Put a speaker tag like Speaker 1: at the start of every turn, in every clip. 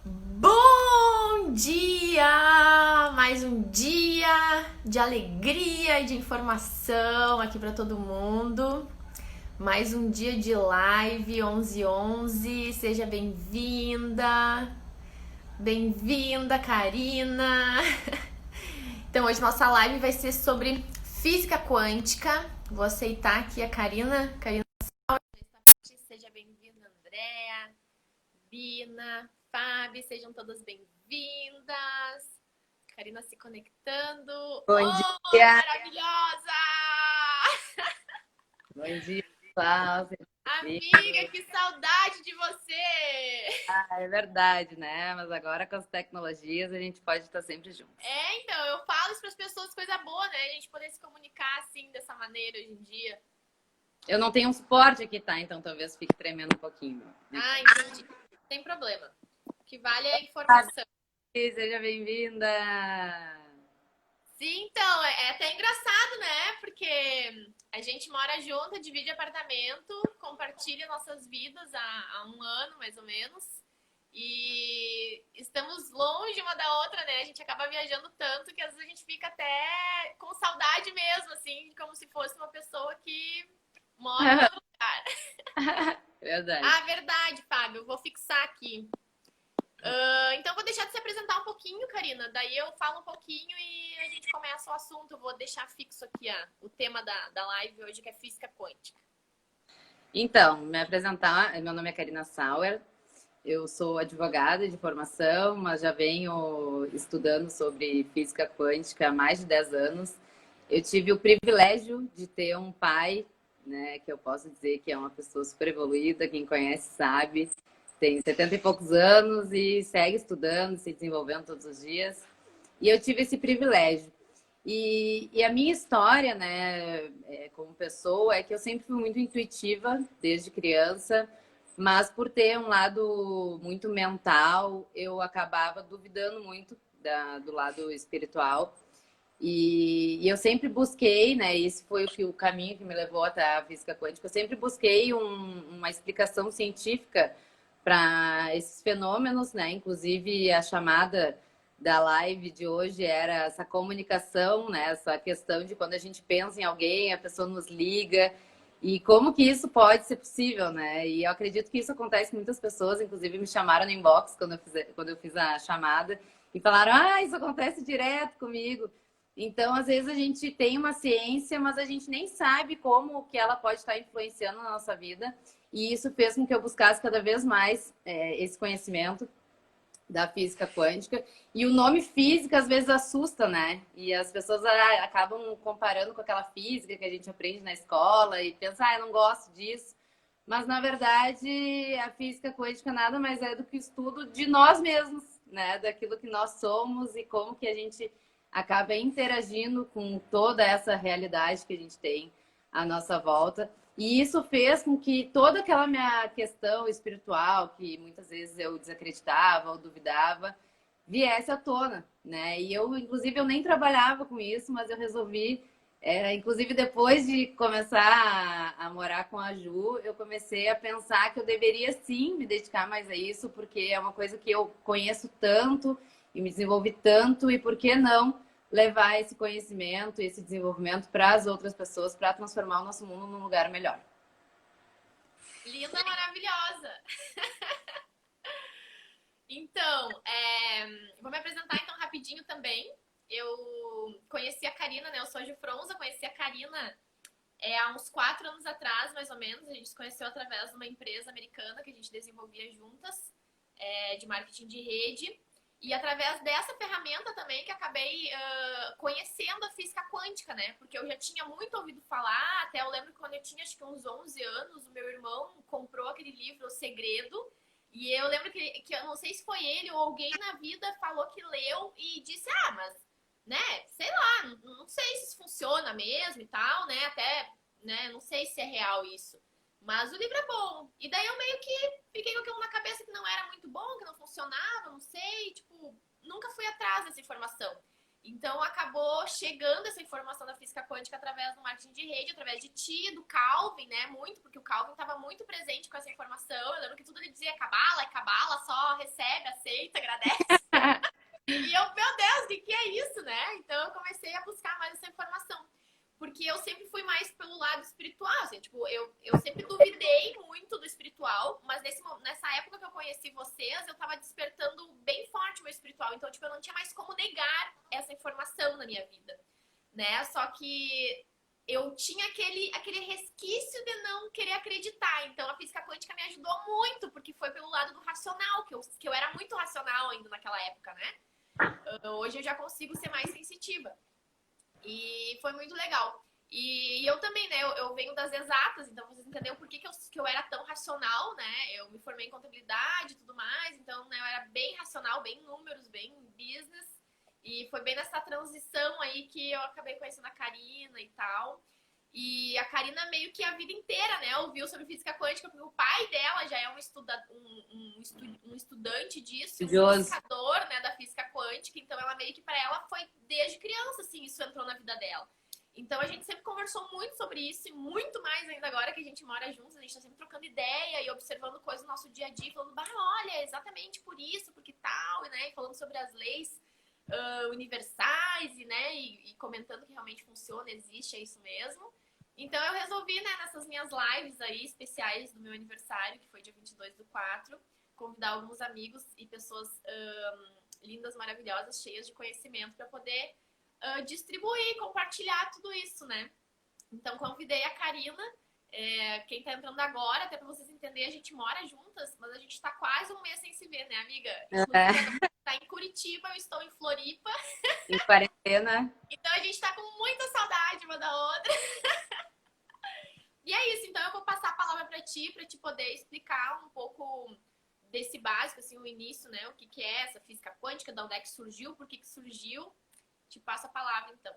Speaker 1: Bom dia! Mais um dia de alegria e de informação aqui para todo mundo. Mais um dia de live 11:11. Seja bem-vinda. Bem-vinda, Karina. Então, hoje nossa live vai ser sobre física quântica. Vou aceitar aqui a Karina. Karina, seja bem-vinda, Andréa, Bina, Fábio, sejam todas bem-vindas. Karina se conectando.
Speaker 2: Bom
Speaker 1: Oh,
Speaker 2: dia!
Speaker 1: maravilhosa!
Speaker 2: Bom dia, pessoal.
Speaker 1: Amiga, que saudade de você!
Speaker 2: É verdade, né? Mas agora com as tecnologias a gente pode estar sempre juntos.
Speaker 1: Então, eu falo isso para as pessoas, coisa boa, né? A gente poder se comunicar assim, dessa maneira hoje em dia.
Speaker 2: Eu não tenho um suporte aqui, tá? Então talvez fique tremendo um pouquinho.
Speaker 1: Entendi. Não tem problema. O que vale é a informação.
Speaker 2: Seja bem-vinda!
Speaker 1: Sim, então, é até engraçado, né? Porque a gente mora junto, divide apartamento, compartilha nossas vidas há um ano, mais ou menos. E estamos longe uma da outra, né? A gente acaba viajando tanto que às vezes a gente fica até com saudade mesmo, assim, como se fosse uma pessoa que mora em outro lugar.
Speaker 2: Verdade.
Speaker 1: Verdade, Fábio. Eu vou fixar aqui. Então, eu vou deixar de se apresentar um pouquinho, Karina. Daí eu falo um pouquinho e a gente começa o assunto. Eu vou deixar fixo aqui o tema da live hoje, que é física quântica.
Speaker 2: Então, me apresentar, meu nome é Karina Sauer, eu sou advogada de formação, mas já venho estudando sobre física quântica há mais de 10 anos. Eu tive o privilégio de ter um pai, né, que eu posso dizer que é uma pessoa super evoluída, quem conhece sabe, tem 70 e poucos anos e segue estudando, se desenvolvendo todos os dias. E eu tive esse privilégio. E a minha história, né, como pessoa, é que eu sempre fui muito intuitiva desde criança, mas por ter um lado muito mental, eu acabava duvidando muito do lado espiritual. E eu sempre busquei, né? Esse foi o caminho que me levou até a física quântica. Eu sempre busquei uma explicação científica para esses fenômenos, né? Inclusive a chamada da live de hoje era essa comunicação, né? Essa questão de quando a gente pensa em alguém, a pessoa nos liga e como que isso pode ser possível, né? E eu acredito que isso acontece com muitas pessoas, inclusive me chamaram no inbox quando eu fiz a chamada e falaram: "Ah, isso acontece direto comigo". Então, às vezes a gente tem uma ciência, mas a gente nem sabe como que ela pode estar influenciando na nossa vida. E isso fez com que eu buscasse cada vez mais esse conhecimento da física quântica. E o nome física às vezes assusta, né? E as pessoas acabam comparando com aquela física que a gente aprende na escola e pensa, eu não gosto disso. Mas, na verdade, a física quântica nada mais é do que o estudo de nós mesmos, né? Daquilo que nós somos e como que a gente acaba interagindo com toda essa realidade que a gente tem à nossa volta. E isso fez com que toda aquela minha questão espiritual, que muitas vezes eu desacreditava ou duvidava, viesse à tona, né? E eu, inclusive, eu nem trabalhava com isso, mas eu resolvi, inclusive depois de começar a morar com a Ju, eu comecei a pensar que eu deveria sim me dedicar mais a isso, porque é uma coisa que eu conheço tanto e me desenvolvi tanto, e por que não levar esse conhecimento, esse desenvolvimento para as outras pessoas, para transformar o nosso mundo num lugar melhor.
Speaker 1: Linda, maravilhosa! Então, vou me apresentar então rapidinho também. Eu conheci a Karina, né? Eu sou a Ju Fronza, conheci a Karina há uns 4 anos atrás, mais ou menos. A gente se conheceu através de uma empresa americana que a gente desenvolvia juntas, de marketing de rede. E através dessa ferramenta também que acabei conhecendo a física quântica, né? Porque eu já tinha muito ouvido falar, até eu lembro que quando eu tinha acho que uns 11 anos, o meu irmão comprou aquele livro O Segredo, e eu lembro que eu não sei se foi ele ou alguém na vida falou que leu e disse, mas, né, sei lá, não sei se isso funciona mesmo e tal, né, até, né, não sei se é real isso. Mas o livro é bom. E daí eu meio que fiquei com aquilo na cabeça que não era muito bom, que não funcionava, não sei, tipo, nunca fui atrás dessa informação. Então acabou chegando essa informação da física quântica através do marketing de rede, através de ti, do Calvin, né? Muito, porque o Calvin estava muito presente com essa informação. Eu lembro que tudo ele dizia cabala, só recebe, aceita, agradece. E eu, meu Deus, o que é isso, né? Então eu comecei a buscar mais essa informação. Porque eu sempre fui mais pelo lado espiritual, assim, tipo, eu sempre duvidei muito do espiritual, mas nessa época que eu conheci vocês, eu tava despertando bem forte o meu espiritual, então, tipo, eu não tinha mais como negar essa informação na minha vida, né? Só que eu tinha aquele resquício de não querer acreditar, então a física quântica me ajudou muito, porque foi pelo lado do racional, que eu era muito racional ainda naquela época, né? Hoje eu já consigo ser mais sensitiva. E foi muito legal. E eu também, né? Eu venho das exatas, então vocês entenderam por que eu era tão racional, né? Eu me formei em contabilidade e tudo mais, então né, eu era bem racional, bem números, bem business. E foi bem nessa transição aí que eu acabei conhecendo a Karina e tal. E a Karina meio que a vida inteira, né, ouviu sobre física quântica, porque o pai dela já é um estudante disso, um buscador, né, da física quântica, então ela meio que para ela foi desde criança, assim, isso entrou na vida dela. Então a gente sempre conversou muito sobre isso e muito mais ainda agora que a gente mora juntos, a gente tá sempre trocando ideia e observando coisas do nosso dia a dia, falando, olha, é exatamente por isso, porque tal, né, e falando sobre as leis universais e, né, e comentando que realmente funciona, existe, é isso mesmo. Então eu resolvi, né, nessas minhas lives aí especiais do meu aniversário, que foi dia 22/4, convidar alguns amigos e pessoas lindas, maravilhosas, cheias de conhecimento para poder distribuir, compartilhar tudo isso, né? Então convidei a Karina, quem tá entrando agora, até para vocês entenderem, a gente mora juntas, mas a gente tá quase um mês sem se ver, né, amiga? Inclusive, agora tá em Curitiba, eu estou em Floripa.
Speaker 2: Em quarentena.
Speaker 1: Então a gente tá com muita saudade uma da outra. E é isso, então eu vou passar a palavra para te poder explicar um pouco desse básico, assim, o início, né? O que é essa física quântica, de onde é que surgiu, por que surgiu. Te passo a palavra, então.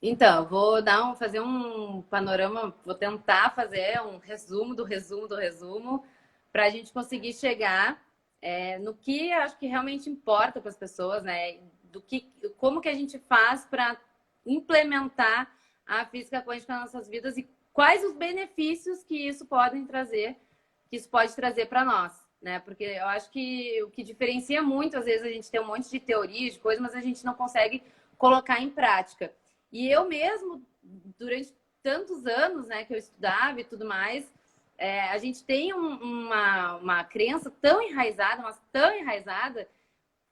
Speaker 2: Então, vou fazer um panorama, vou tentar fazer um resumo do resumo, para a gente conseguir chegar no que acho que realmente importa para as pessoas, né? Como que a gente faz para implementar a física quântica nas nossas vidas e quais os benefícios que isso pode trazer para nós, né? Porque eu acho que o que diferencia muito, às vezes a gente tem um monte de teoria, de coisas, mas a gente não consegue colocar em prática. E eu mesmo, durante tantos anos, né, que eu estudava e tudo mais, a gente tem uma crença tão enraizada, mas tão enraizada,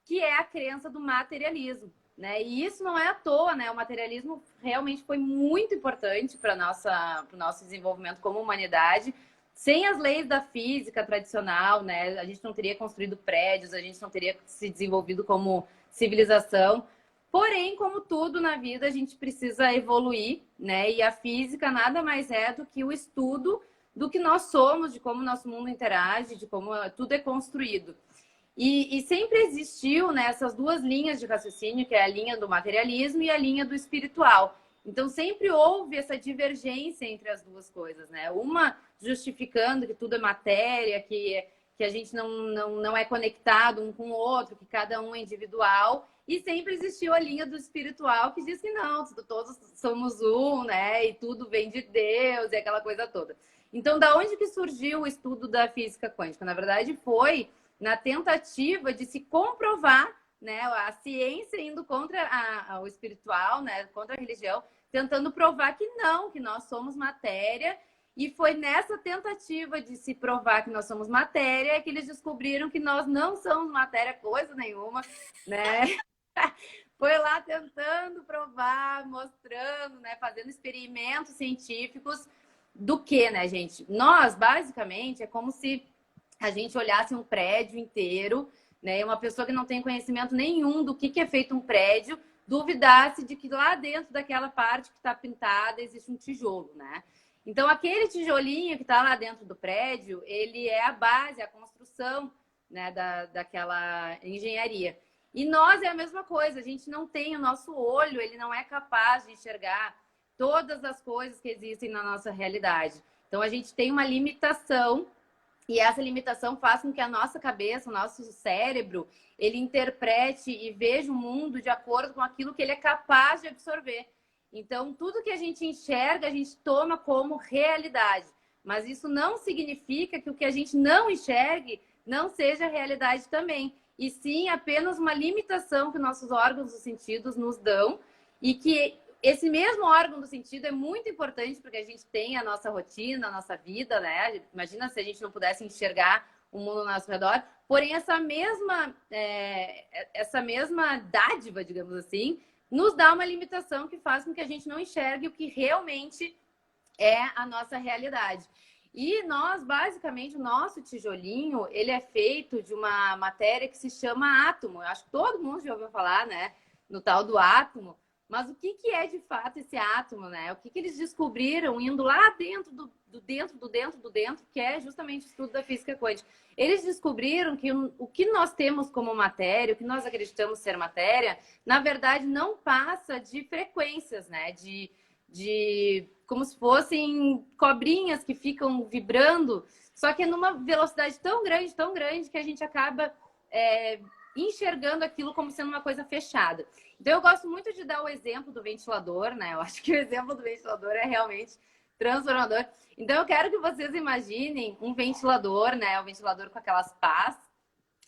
Speaker 2: que é a crença do materialismo, né? E isso não é à toa, né? O materialismo realmente foi muito importante para o nosso desenvolvimento como humanidade. Sem as leis da física tradicional, né? A gente não teria construído prédios, a gente não teria se desenvolvido como civilização. Porém, como tudo na vida, a gente precisa evoluir, né? E a física nada mais é do que o estudo do que nós somos, de como o nosso mundo interage, de como tudo é construído. E sempre existiu, né, essas duas linhas de raciocínio, que é a linha do materialismo e a linha do espiritual. Então, sempre houve essa divergência entre as duas coisas, né? Uma justificando que tudo é matéria, que a gente não é conectado um com o outro, que cada um é individual. E sempre existiu a linha do espiritual que diz que não, todos somos um, né? E tudo vem de Deus e aquela coisa toda. Então, da onde que surgiu o estudo da física quântica? Na verdade, foi na tentativa de se comprovar, né? A ciência indo contra o espiritual, né? Contra a religião, tentando provar que não, que nós somos matéria. E foi nessa tentativa de se provar que nós somos matéria que eles descobriram que nós não somos matéria coisa nenhuma, né? Foi lá tentando provar, mostrando, né? Fazendo experimentos científicos do que, né, gente? Nós, basicamente, é como se a gente olhasse um prédio inteiro, né? E uma pessoa que não tem conhecimento nenhum do que é feito um prédio, duvidasse de que lá dentro daquela parte que está pintada existe um tijolo, né? Então, aquele tijolinho que está lá dentro do prédio, ele é a base, a construção, né, daquela engenharia. E nós é a mesma coisa, a gente não tem o nosso olho, ele não é capaz de enxergar todas as coisas que existem na nossa realidade. Então, a gente tem uma limitação e essa limitação faz com que a nossa cabeça, o nosso cérebro, ele interprete e veja o mundo de acordo com aquilo que ele é capaz de absorver. Então, tudo que a gente enxerga, a gente toma como realidade. Mas isso não significa que o que a gente não enxergue não seja realidade também. E sim apenas uma limitação que nossos órgãos dos sentidos nos dão e que esse mesmo órgão do sentido é muito importante porque a gente tem a nossa rotina, a nossa vida, né? Imagina se a gente não pudesse enxergar o mundo ao nosso redor. Porém, essa mesma dádiva, digamos assim, nos dá uma limitação que faz com que a gente não enxergue o que realmente é a nossa realidade. E nós, basicamente, o nosso tijolinho, ele é feito de uma matéria que se chama átomo. Eu acho que todo mundo já ouviu falar, né? No tal do átomo. Mas o que é de fato esse átomo, né? O que eles descobriram indo lá dentro do dentro, que é justamente o estudo da física quântica. Eles descobriram que o que nós temos como matéria, o que nós acreditamos ser matéria, na verdade não passa de frequências, né? De como se fossem cobrinhas que ficam vibrando, só que é numa velocidade tão grande, que a gente acaba enxergando aquilo como sendo uma coisa fechada. Então, eu gosto muito de dar o exemplo do ventilador, né? Eu acho que o exemplo do ventilador é realmente transformador. Então, eu quero que vocês imaginem um ventilador, né? Um ventilador com aquelas pás.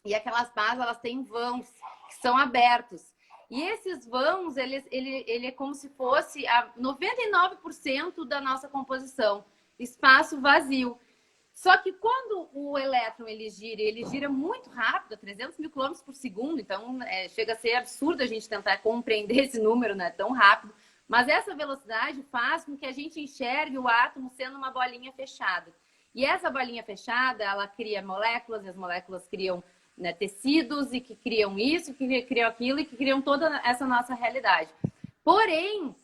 Speaker 2: E aquelas pás, elas têm vãos que são abertos. E esses vãos, ele é como se fosse 99% da nossa composição. Espaço vazio. Só que quando o elétron ele gira muito rápido, a 300 mil quilômetros por segundo, então chega a ser absurdo a gente tentar compreender esse número, né, tão rápido. Mas essa velocidade faz com que a gente enxergue o átomo sendo uma bolinha fechada. E essa bolinha fechada, ela cria moléculas, e as moléculas criam, né, tecidos, e que criam isso, que criam aquilo, e que criam toda essa nossa realidade. Porém,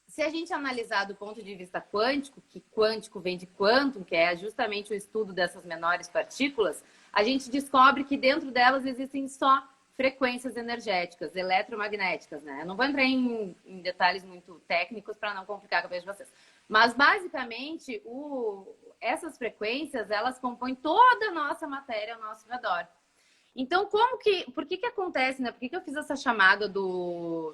Speaker 2: se a gente analisar do ponto de vista quântico, que quântico vem de quantum, que é justamente o estudo dessas menores partículas, a gente descobre que dentro delas existem só frequências energéticas, eletromagnéticas, né? Eu não vou entrar em detalhes muito técnicos para não complicar a cabeça de vocês. Mas, basicamente, essas frequências, elas compõem toda a nossa matéria ao nosso redor. Então, por que acontece, né? Por que eu fiz essa chamada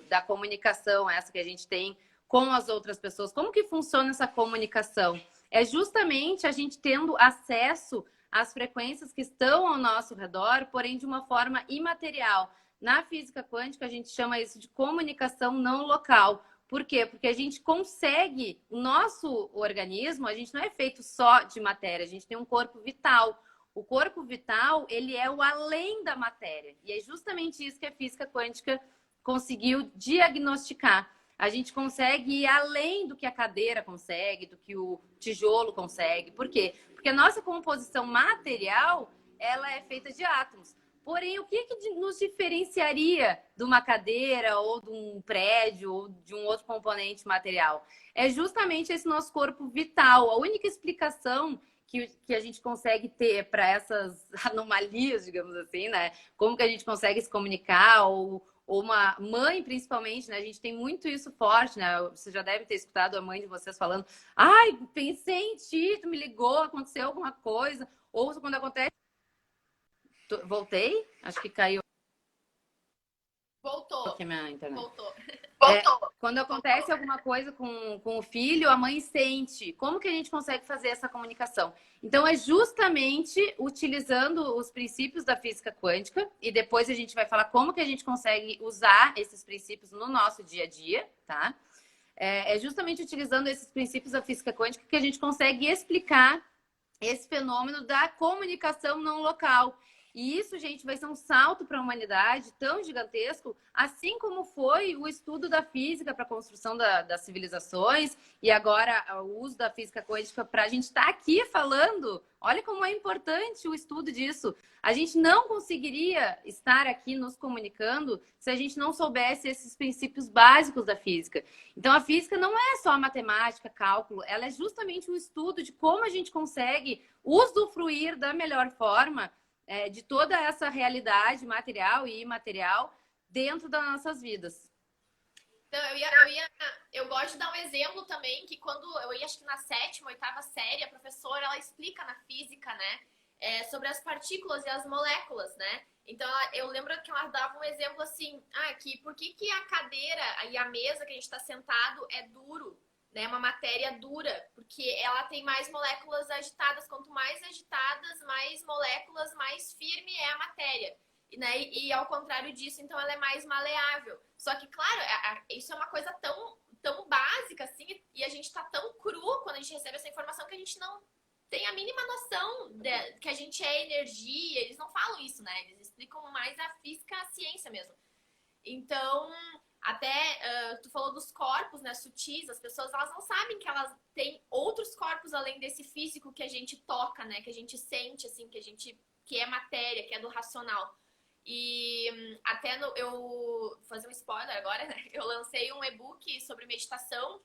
Speaker 2: da comunicação, essa que a gente tem com as outras pessoas? Como que funciona essa comunicação? É justamente a gente tendo acesso às frequências que estão ao nosso redor, porém de uma forma imaterial. Na física quântica, a gente chama isso de comunicação não local. Por quê? Porque a gente consegue, o nosso organismo, a gente não é feito só de matéria, a gente tem um corpo vital. O corpo vital, ele é o além da matéria. E é justamente isso que a física quântica conseguiu diagnosticar. A gente consegue ir além do que a cadeira consegue, do que o tijolo consegue. Por quê? Porque a nossa composição material, ela é feita de átomos. Porém, o que nos diferenciaria de uma cadeira ou de um prédio ou de um outro componente material? É justamente esse nosso corpo vital. A única explicação que a gente consegue ter para essas anomalias, digamos assim, né? Como que a gente consegue se comunicar, ou uma mãe, principalmente, né? A gente tem muito isso forte, né? Você já deve ter escutado a mãe de vocês falando: ai, pensei em ti, tu me ligou, aconteceu alguma coisa. Ou quando acontece... Voltei? Acho que caiu
Speaker 1: Voltou.
Speaker 2: aqui a minha internet.
Speaker 1: Voltou.
Speaker 2: Quando acontece alguma coisa com o filho, a mãe sente. Como que a gente consegue fazer essa comunicação? Então, é justamente utilizando os princípios da física quântica, e depois a gente vai falar como que a gente consegue usar esses princípios no nosso dia a dia, tá? É justamente utilizando esses princípios da física quântica que a gente consegue explicar esse fenômeno da comunicação não local. E isso, gente, vai ser um salto para a humanidade tão gigantesco, assim como foi o estudo da física para a construção das civilizações, e agora o uso da física quântica para a gente estar aqui falando. Olha como é importante o estudo disso. A gente não conseguiria estar aqui nos comunicando se a gente não soubesse esses princípios básicos da física. Então, a física não é só matemática, cálculo, ela é justamente um estudo de como a gente consegue usufruir da melhor forma de toda essa realidade material e imaterial dentro das nossas vidas.
Speaker 1: Então, eu gosto de dar um exemplo também, que quando eu ia, acho que na 7ª, 8ª série, a professora, ela explica na física, né, sobre as partículas e as moléculas, né? Então, eu lembro que ela dava um exemplo assim, que por que a cadeira e a mesa que a gente está sentado é duro? né? Uma matéria dura, porque ela tem mais moléculas agitadas. Quanto mais agitadas, mais moléculas, mais firme é a matéria. Né? E ao contrário disso, então ela é mais maleável. Só que, claro, isso é uma coisa tão básica, assim, e a gente tá tão cru quando a gente recebe essa informação que a gente não tem a mínima noção que a gente é energia. Eles não falam isso, né? Eles explicam mais a física, a ciência mesmo. Então, até tu falou dos corpos, né, sutis, as pessoas elas não sabem que elas têm outros corpos além desse físico que a gente toca, né, que a gente sente, assim, que é matéria, que é do racional. E até eu vou fazer um spoiler agora, né? Eu lancei um e-book sobre meditação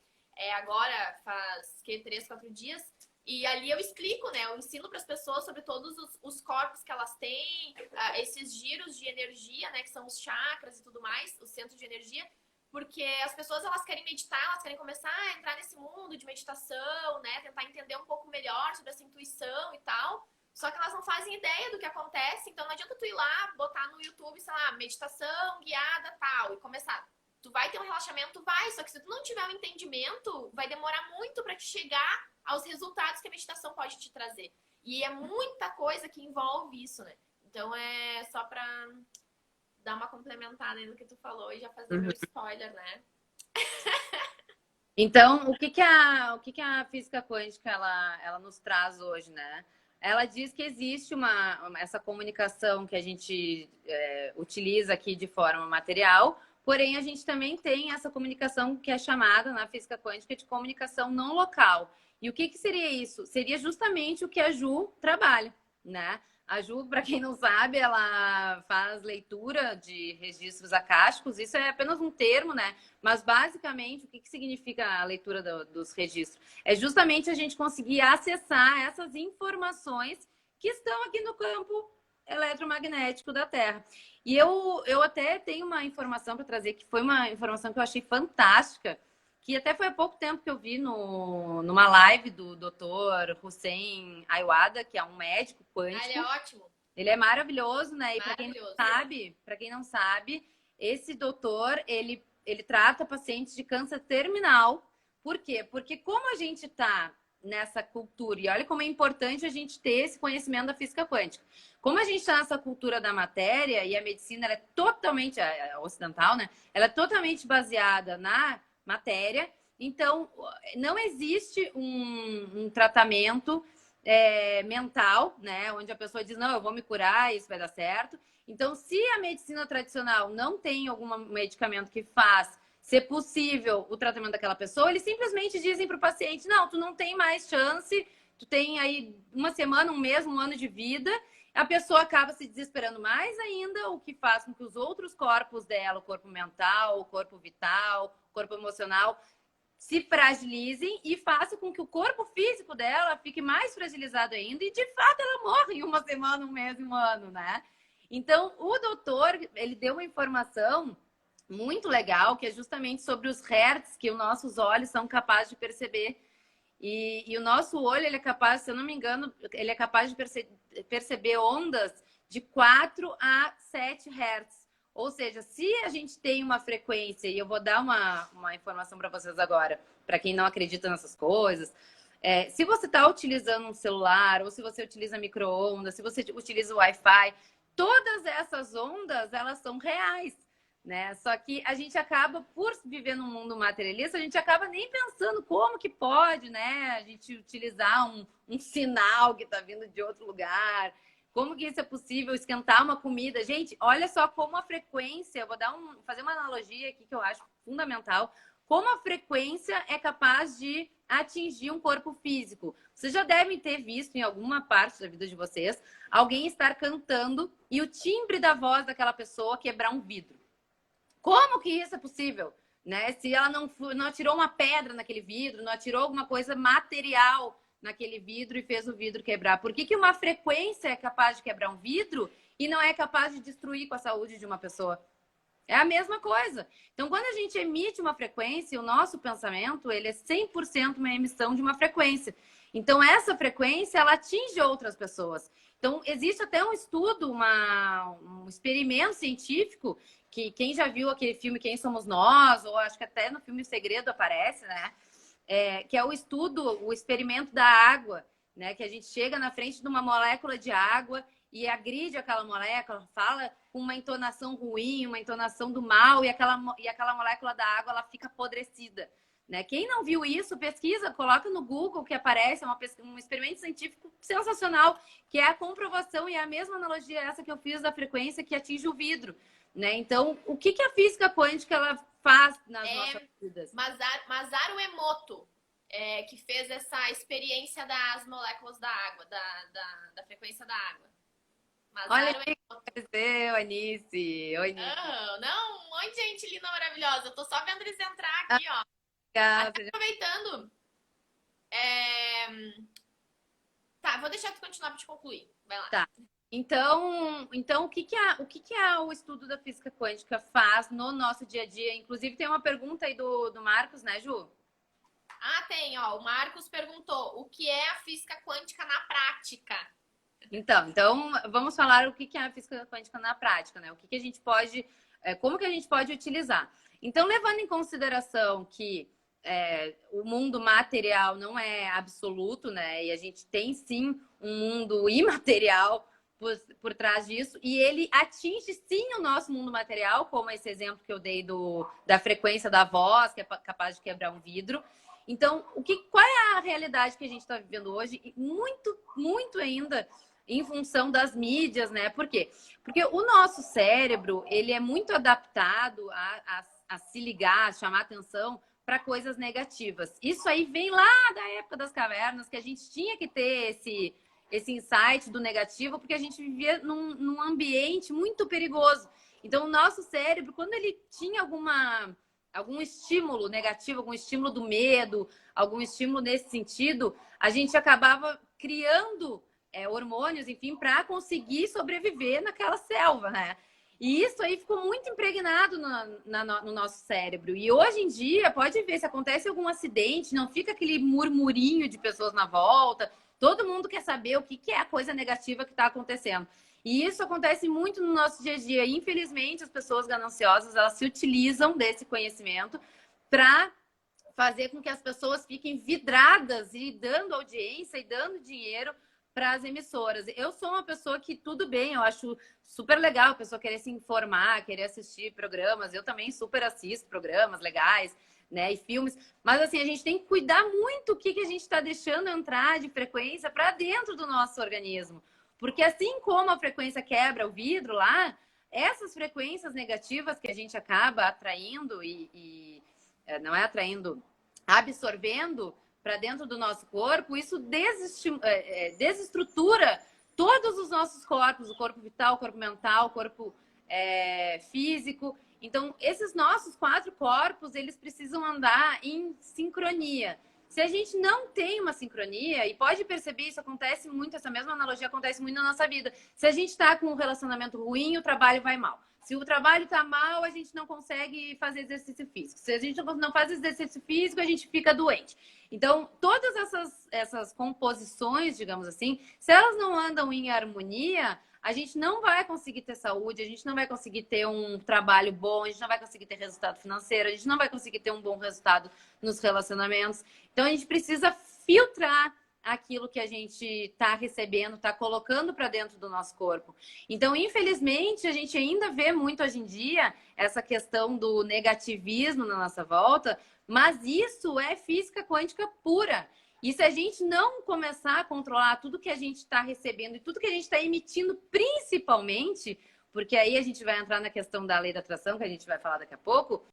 Speaker 1: agora faz 3, 4 dias. E ali eu explico, né? Eu ensino para as pessoas sobre todos os corpos que elas têm, esses giros de energia, né? Que são os chakras e tudo mais, os centros de energia. Porque as pessoas, elas querem meditar, elas querem começar a entrar nesse mundo de meditação, né? Tentar entender um pouco melhor sobre essa intuição e tal. Só que elas não fazem ideia do que acontece. Então não adianta tu ir lá, botar no YouTube, sei lá, meditação guiada tal, e começar. Tu vai ter um relaxamento, vai. Só que se tu não tiver um entendimento, vai demorar muito para te chegar aos resultados que a meditação pode te trazer. E é muita coisa que envolve isso, né? Então é só pra dar uma complementada aí no que tu falou e já fazer meu spoiler, né?
Speaker 2: Então, o que que a física quântica ela nos traz hoje, né? Ela diz que existe essa comunicação que a gente utiliza aqui de forma material, porém a gente também tem essa comunicação que é chamada na física quântica de comunicação não local. E o que que seria isso? Seria justamente o que a Ju trabalha, né? A Ju, para quem não sabe, ela faz leitura de registros acásticos. Isso é apenas um termo, né? Mas basicamente, o que que significa a leitura dos registros? É justamente a gente conseguir acessar essas informações que estão aqui no campo eletromagnético da Terra. E eu até tenho uma informação para trazer, que foi uma informação que eu achei fantástica, que até foi há pouco tempo que eu vi numa live do Dr. Hussein Aiwada, que é um médico quântico.
Speaker 1: Ele é ótimo.
Speaker 2: Ele é maravilhoso, né? E
Speaker 1: Maravilhoso.
Speaker 2: para quem não sabe, esse doutor, ele trata pacientes de câncer terminal. Por quê? Porque como a gente está nessa cultura, e olha como é importante a gente ter esse conhecimento da física quântica. Como a gente está nessa cultura da matéria, e a medicina ela é totalmente, a ocidental, né? Ela é totalmente baseada na matéria, então não existe um tratamento mental, né? Onde a pessoa diz, não, eu vou me curar, isso vai dar certo. Então, se a medicina tradicional não tem algum medicamento que faz ser possível o tratamento daquela pessoa, eles simplesmente dizem para o paciente, não, tu não tem mais chance, tu tem aí uma semana, um mês, um ano de vida. A pessoa acaba se desesperando mais ainda, o que faz com que os outros corpos dela, o corpo mental, o corpo vital, o corpo emocional, se fragilizem e faça com que o corpo físico dela fique mais fragilizado ainda e, de fato, ela morre em uma semana, um mês, um ano, né? Então, o doutor, ele deu uma informação muito legal, que é justamente sobre os hertz que os nossos olhos são capazes de perceber. E o nosso olho, ele é capaz, se eu não me engano, ele é capaz de perceber ondas de 4 a 7 hertz. Ou seja, se a gente tem uma frequência, e eu vou dar uma informação para vocês agora, para quem não acredita nessas coisas, se você está utilizando um celular, ou se você utiliza micro-ondas, se você utiliza o Wi-Fi, todas essas ondas, elas são reais, né? Só que a gente acaba, por viver num mundo materialista, a gente acaba nem pensando como que pode, né? A gente utilizar um sinal que está vindo de outro lugar. Como que isso é possível, esquentar uma comida? Gente, olha só como a frequência, eu vou fazer uma analogia aqui que eu acho fundamental, como a frequência é capaz de atingir um corpo físico. Vocês já devem ter visto em alguma parte da vida de vocês alguém estar cantando e o timbre da voz daquela pessoa quebrar um vidro. Como que isso é possível? Né? Se ela não atirou uma pedra naquele vidro, não atirou alguma coisa material naquele vidro e fez o vidro quebrar. Por que uma frequência é capaz de quebrar um vidro e não é capaz de destruir com a saúde de uma pessoa? É a mesma coisa. Então, quando a gente emite uma frequência, o nosso pensamento, ele é 100% uma emissão de uma frequência. Então, essa frequência, ela atinge outras pessoas. Então, existe até um estudo, um experimento científico, que quem já viu aquele filme Quem Somos Nós, ou acho que até no filme O Segredo aparece, né? que é o estudo, o experimento da água, né? Que a gente chega na frente de uma molécula de água e agride aquela molécula, fala com uma entonação ruim, uma entonação do mal, e aquela molécula da água ela fica apodrecida. Né? Quem não viu isso, pesquisa, coloca no Google que aparece, um experimento científico sensacional, que é a comprovação, e é a mesma analogia essa que eu fiz da frequência que atinge o vidro. Né? Então, o que a física quântica ela faz nas nossas vidas?
Speaker 1: Masaru Emoto, que fez essa experiência das moléculas da água, da frequência da água.
Speaker 2: Olha quem apareceu, Anice. Oi,
Speaker 1: Anice. Não, um monte de gente linda, maravilhosa. Eu tô só vendo eles entrar aqui, ó. Até aproveitando. Tá, vou deixar tu continuar pra te concluir. Vai lá.
Speaker 2: Tá. Então o que é o estudo da física quântica faz no nosso dia a dia? Inclusive, tem uma pergunta aí do Marcos, né, Ju?
Speaker 1: Ah, tem, ó. O Marcos perguntou: o que é a física quântica na prática?
Speaker 2: Então vamos falar o que é a física quântica na prática, né? O que a gente pode, como que a gente pode utilizar. Então, levando em consideração que o mundo material não é absoluto, né? E a gente tem sim um mundo imaterial por trás disso, e ele atinge sim o nosso mundo material, como esse exemplo que eu dei da frequência da voz, que é capaz de quebrar um vidro. Então, qual é a realidade que a gente está vivendo hoje? E muito, muito ainda em função das mídias, né? Por quê? Porque o nosso cérebro, ele é muito adaptado a se ligar, a chamar atenção para coisas negativas. Isso aí vem lá da época das cavernas, que a gente tinha que ter esse insight do negativo, porque a gente vivia num ambiente muito perigoso. Então, o nosso cérebro, quando ele tinha algum estímulo negativo, algum estímulo do medo, algum estímulo nesse sentido, a gente acabava criando hormônios, enfim, para conseguir sobreviver naquela selva, né? E isso aí ficou muito impregnado no nosso cérebro. E hoje em dia, pode ver, se acontece algum acidente, não fica aquele murmurinho de pessoas na volta. Todo mundo quer saber o que é a coisa negativa que está acontecendo. E isso acontece muito no nosso dia a dia. Infelizmente, as pessoas gananciosas, elas se utilizam desse conhecimento para fazer com que as pessoas fiquem vidradas e dando audiência e dando dinheiro para as emissoras. Eu sou uma pessoa que, tudo bem, eu acho super legal a pessoa querer se informar, querer assistir programas. Eu também super assisto programas legais, né, e filmes. Mas, assim, a gente tem que cuidar muito o que a gente está deixando entrar de frequência para dentro do nosso organismo. Porque assim como a frequência quebra o vidro lá, essas frequências negativas que a gente acaba atraindo não é atraindo, absorvendo para dentro do nosso corpo, isso desestrutura todos os nossos corpos, o corpo vital, o corpo mental, o corpo físico. Então, esses nossos 4 corpos, eles precisam andar em sincronia. Se a gente não tem uma sincronia, e pode perceber, isso acontece muito, essa mesma analogia acontece muito na nossa vida. Se a gente está com um relacionamento ruim, o trabalho vai mal. Se o trabalho está mal, a gente não consegue fazer exercício físico. Se a gente não faz exercício físico, a gente fica doente. Então, todas essas composições, digamos assim, se elas não andam em harmonia, a gente não vai conseguir ter saúde, a gente não vai conseguir ter um trabalho bom, a gente não vai conseguir ter resultado financeiro, a gente não vai conseguir ter um bom resultado nos relacionamentos. Então, a gente precisa filtrar aquilo que a gente está recebendo, está colocando para dentro do nosso corpo. Então, infelizmente, a gente ainda vê muito hoje em dia essa questão do negativismo na nossa volta, mas isso é física quântica pura. E se a gente não começar a controlar tudo que a gente está recebendo e tudo que a gente está emitindo, principalmente, porque aí a gente vai entrar na questão da lei da atração, que a gente vai falar daqui a pouco,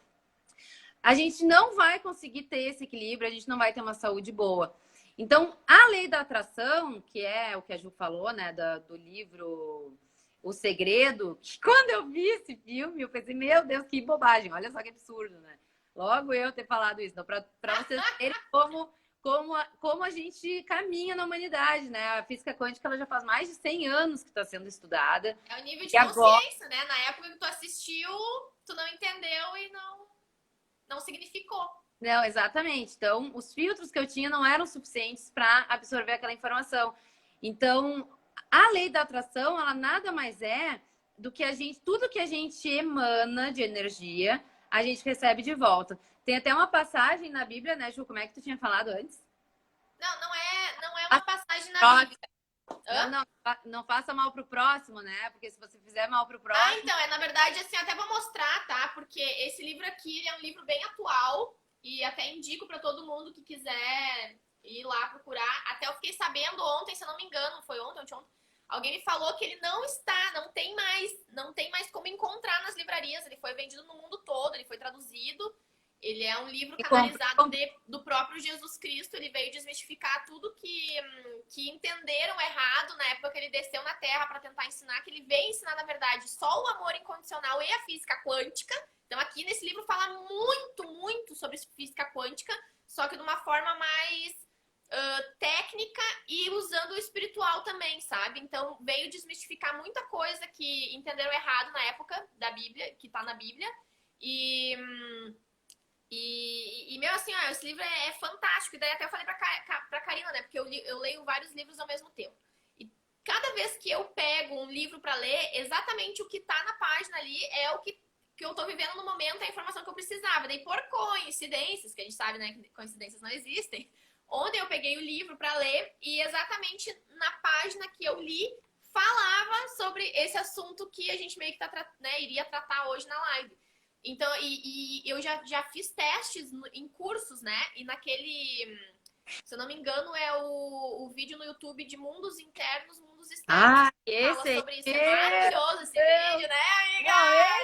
Speaker 2: a gente não vai conseguir ter esse equilíbrio, a gente não vai ter uma saúde boa. Então, a lei da atração, que é o que a Ju falou, né, do livro O Segredo, que quando eu vi esse filme, eu pensei, meu Deus, que bobagem, olha só que absurdo, né? Logo eu ter falado isso. Então, para vocês verem como a gente caminha na humanidade, né? A física quântica ela já faz mais de 100 anos que está sendo estudada.
Speaker 1: É o nível de consciência, né? Na época que tu assistiu, tu não entendeu e não significou.
Speaker 2: Não, exatamente. Então, os filtros que eu tinha não eram suficientes para absorver aquela informação. Então, a lei da atração, ela nada mais é do que tudo que a gente emana de energia, a gente recebe de volta. Tem até uma passagem na Bíblia, né, Ju? Como é que tu tinha falado antes?
Speaker 1: Não é uma passagem na Bíblia.
Speaker 2: Não faça mal pro próximo, né? Porque se você fizer mal pro próximo...
Speaker 1: Então, na verdade, assim, até vou mostrar, tá? Porque esse livro aqui, ele é um livro bem atual e até indico pra todo mundo que quiser ir lá procurar. Até eu fiquei sabendo ontem, se eu não me engano, foi ontem, alguém me falou que ele não tem mais como encontrar nas livrarias. Ele foi vendido no mundo todo, ele foi traduzido. Ele é um livro canalizado do próprio Jesus Cristo. Ele veio desmistificar tudo que entenderam errado na época que ele desceu na Terra para tentar ensinar, que ele veio ensinar, na verdade, só o amor incondicional e a física quântica. Então, aqui nesse livro fala muito, muito sobre física quântica, só que de uma forma mais técnica e usando o espiritual também, sabe? Então, veio desmistificar muita coisa que entenderam errado na época da Bíblia, que tá na Bíblia. Meu, assim, ó, esse livro é fantástico. E daí até eu falei pra Karina, né? Porque eu leio vários livros ao mesmo tempo. E cada vez que eu pego um livro pra ler, exatamente o que tá na página ali é o que eu tô vivendo no momento, é a informação que eu precisava. Daí, por coincidências, que a gente sabe, né, que coincidências não existem, ontem eu peguei o livro pra ler e exatamente na página que eu li falava sobre esse assunto que a gente meio que iria tratar hoje na live. Então, eu já fiz testes em cursos, né? E naquele, se eu não me engano, é o vídeo no YouTube de mundos internos, mundos externos.
Speaker 2: Esse
Speaker 1: fala sobre isso. É maravilhoso esse vídeo, né, amiga?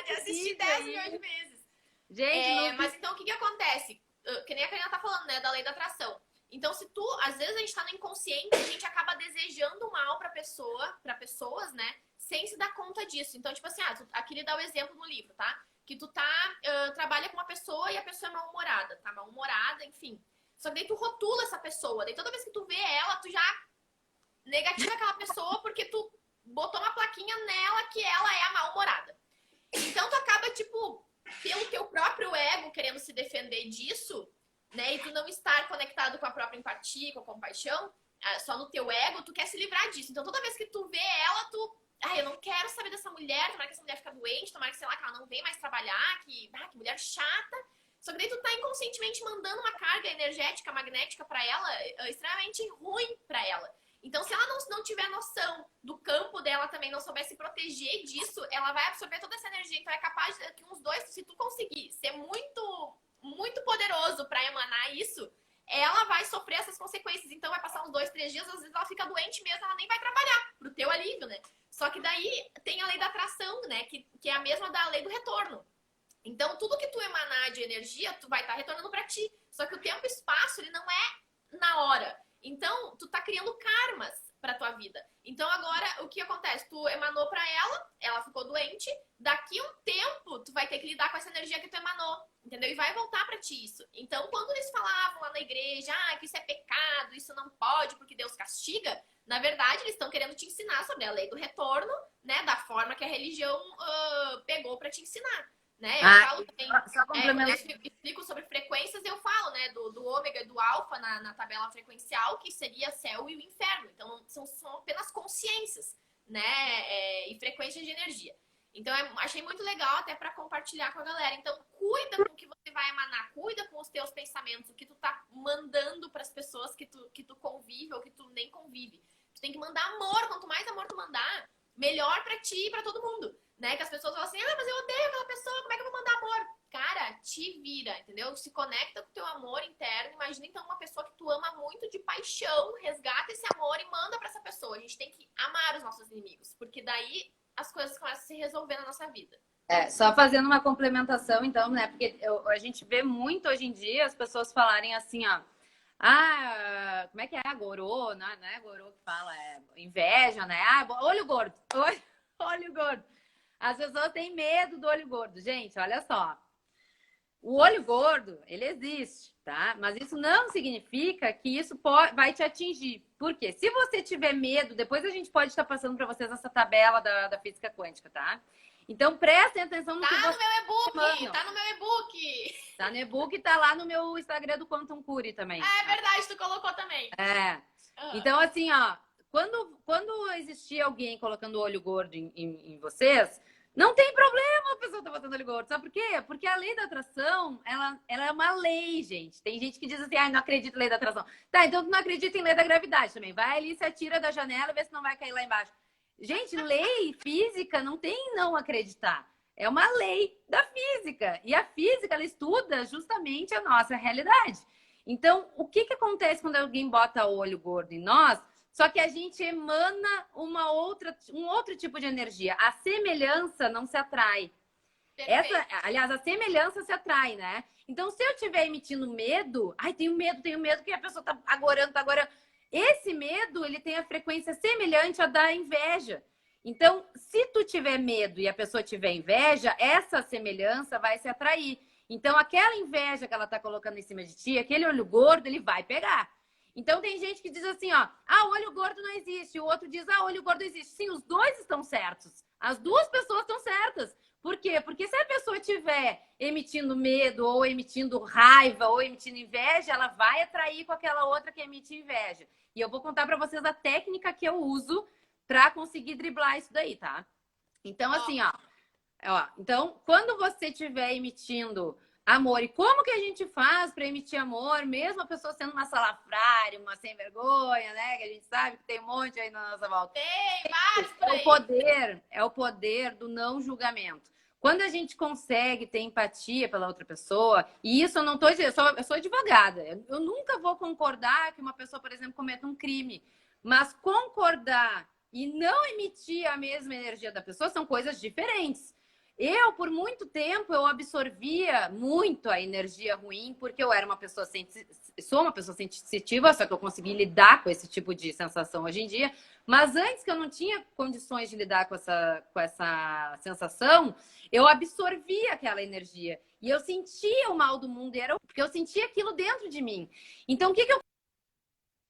Speaker 1: Eu assisti 10 milhões de vezes.
Speaker 2: Gente,
Speaker 1: mas então, o que acontece? Que nem a Karina tá falando, né? Da lei da atração. Então, às vezes a gente tá no inconsciente, a gente acaba desejando mal pra pessoas, né? Sem se dar conta disso. Então, tipo assim, aqui ele dá o exemplo no livro, tá? Que tu trabalha com uma pessoa e a pessoa é mal-humorada, tá? Mal-humorada, enfim. Só que daí tu rotula essa pessoa. Daí toda vez que tu vê ela, tu já negativa aquela pessoa porque tu botou uma plaquinha nela que ela é a mal-humorada. Então tu acaba, tipo, pelo teu próprio ego querendo se defender disso, né? E tu não estar conectado com a própria empatia, com a compaixão, só no teu ego, tu quer se livrar disso. Então toda vez que tu vê ela, eu não quero saber dessa mulher, tomara que essa mulher fique doente, tomara que, sei lá, que ela não vem mais trabalhar, que mulher chata. Só que daí tu tá inconscientemente mandando uma carga energética, magnética pra ela, extremamente ruim pra ela. Então, se ela não tiver noção do campo dela também, não souber se proteger disso, ela vai absorver toda essa energia. Então, é capaz de que uns 2, se tu conseguir ser muito, muito poderoso pra emanar isso, ela vai sofrer essas consequências. Então, vai passar uns 2, 3 dias, às vezes ela fica doente mesmo, ela nem vai trabalhar pro teu alívio, né? Só que daí tem a lei da atração, né? Que é a mesma da lei do retorno. Então, tudo que tu emanar de energia, tu vai estar retornando pra ti. Só que o tempo e o espaço, ele não é na hora. Então, tu tá criando karmas pra tua vida. Então, agora, o que acontece? Tu emanou pra ela ficou doente. Daqui um tempo, tu vai ter que lidar com essa energia que tu emanou. Entendeu? E vai voltar pra ti isso. Então, quando eles falavam lá na igreja, que isso é pecado, isso não pode porque Deus castiga, na verdade, eles estão querendo te ensinar sobre a lei do retorno, né? Da forma que a religião pegou pra te ensinar. Né? Eu falo também, quando eu explico sobre frequências, eu falo, né, do ômega e do alfa na tabela frequencial, que seria céu e o inferno. Então, são apenas consciências, né, e frequências de energia. Então, achei muito legal até para compartilhar com a galera. Então, cuida com o que você vai emanar, cuida com os teus pensamentos, o que tu tá mandando para as pessoas que tu convive ou que tu nem convive. Tu tem que mandar amor. Quanto mais amor tu mandar, melhor para ti e para todo mundo. Né? Que as pessoas falam assim, mas eu odeio aquela pessoa, como é que eu vou mandar amor? Cara, te vira, entendeu? Se conecta com o teu amor interno. Imagina então uma pessoa que tu ama muito de paixão, resgata esse amor e manda pra essa pessoa. A gente tem que amar os nossos inimigos, porque daí as coisas começam a se resolver na nossa vida.
Speaker 2: Só fazendo uma complementação, então, né? Porque a gente vê muito hoje em dia as pessoas falarem assim, ó. Como é que é? Gorô, não é gorô que fala, é inveja, né? Olho gordo, olho gordo. As pessoas têm medo do olho gordo. Gente, olha só. O olho gordo, ele existe, tá? Mas isso não significa que isso vai te atingir. Por quê? Se você tiver medo, depois a gente pode estar passando para vocês essa tabela da física quântica, tá? Então, prestem atenção no que você...
Speaker 1: Tá no meu e-book! Tá no meu e-book!
Speaker 2: Tá no e-book e tá lá no meu Instagram do Quantum Cure também.
Speaker 1: É verdade, tu colocou também.
Speaker 2: Então, assim, ó... Quando existia alguém colocando o olho gordo em vocês, Não tem problema a pessoa tá botando olho gordo. Sabe por quê? Porque a lei da atração, ela é uma lei, gente. Tem gente que diz assim, ah, não acredito em lei da atração. Tá, então tu não acredita em lei da gravidade também. Vai ali, se atira da janela e vê se não vai cair lá embaixo. Gente, lei física não tem não acreditar. É uma lei da física. E a física, ela estuda justamente a nossa realidade. Então, o que acontece quando alguém bota olho gordo em nós? Só que a gente emana um outro tipo de energia. A semelhança não se atrai. Aliás, a semelhança se atrai, né? Então, se eu estiver emitindo medo, ai, tenho medo que a pessoa tá agorando. Esse medo, ele tem a frequência semelhante à da inveja. Então, se tu tiver medo e a pessoa tiver inveja, essa semelhança vai se atrair. Então, aquela inveja que ela tá colocando em cima de ti, aquele olho gordo, ele vai pegar. Então, tem gente que diz assim, ó, ah, olho gordo não existe. O outro diz, ah, olho gordo existe. Sim, os dois estão certos. As duas pessoas estão certas. Por quê? Porque se a pessoa estiver emitindo medo, ou emitindo raiva, ou emitindo inveja, ela vai atrair com aquela outra que emite inveja. E eu vou contar para vocês a técnica que eu uso para conseguir driblar isso daí, tá? Então, assim, ó. Então, quando você estiver emitindo amor, e como que a gente faz para emitir amor, mesmo a pessoa sendo uma salafrária, uma sem vergonha, né? Que a gente sabe que tem um monte aí na nossa volta.
Speaker 1: Tem vários por aí.
Speaker 2: É o poder do não julgamento. Quando a gente consegue ter empatia pela outra pessoa, e isso eu não tô dizendo, eu sou advogada, eu nunca vou concordar que uma pessoa, por exemplo, cometa um crime, mas concordar e não emitir a mesma energia da pessoa são coisas diferentes. Por muito tempo, eu absorvia muito a energia ruim, porque eu era uma pessoa sou uma pessoa sensitiva, só que eu consegui lidar com esse tipo de sensação hoje em dia. Mas antes que eu não tinha condições de lidar com essa sensação, eu absorvia aquela energia. E eu sentia o mal do mundo, porque eu sentia aquilo dentro de mim. Então, o que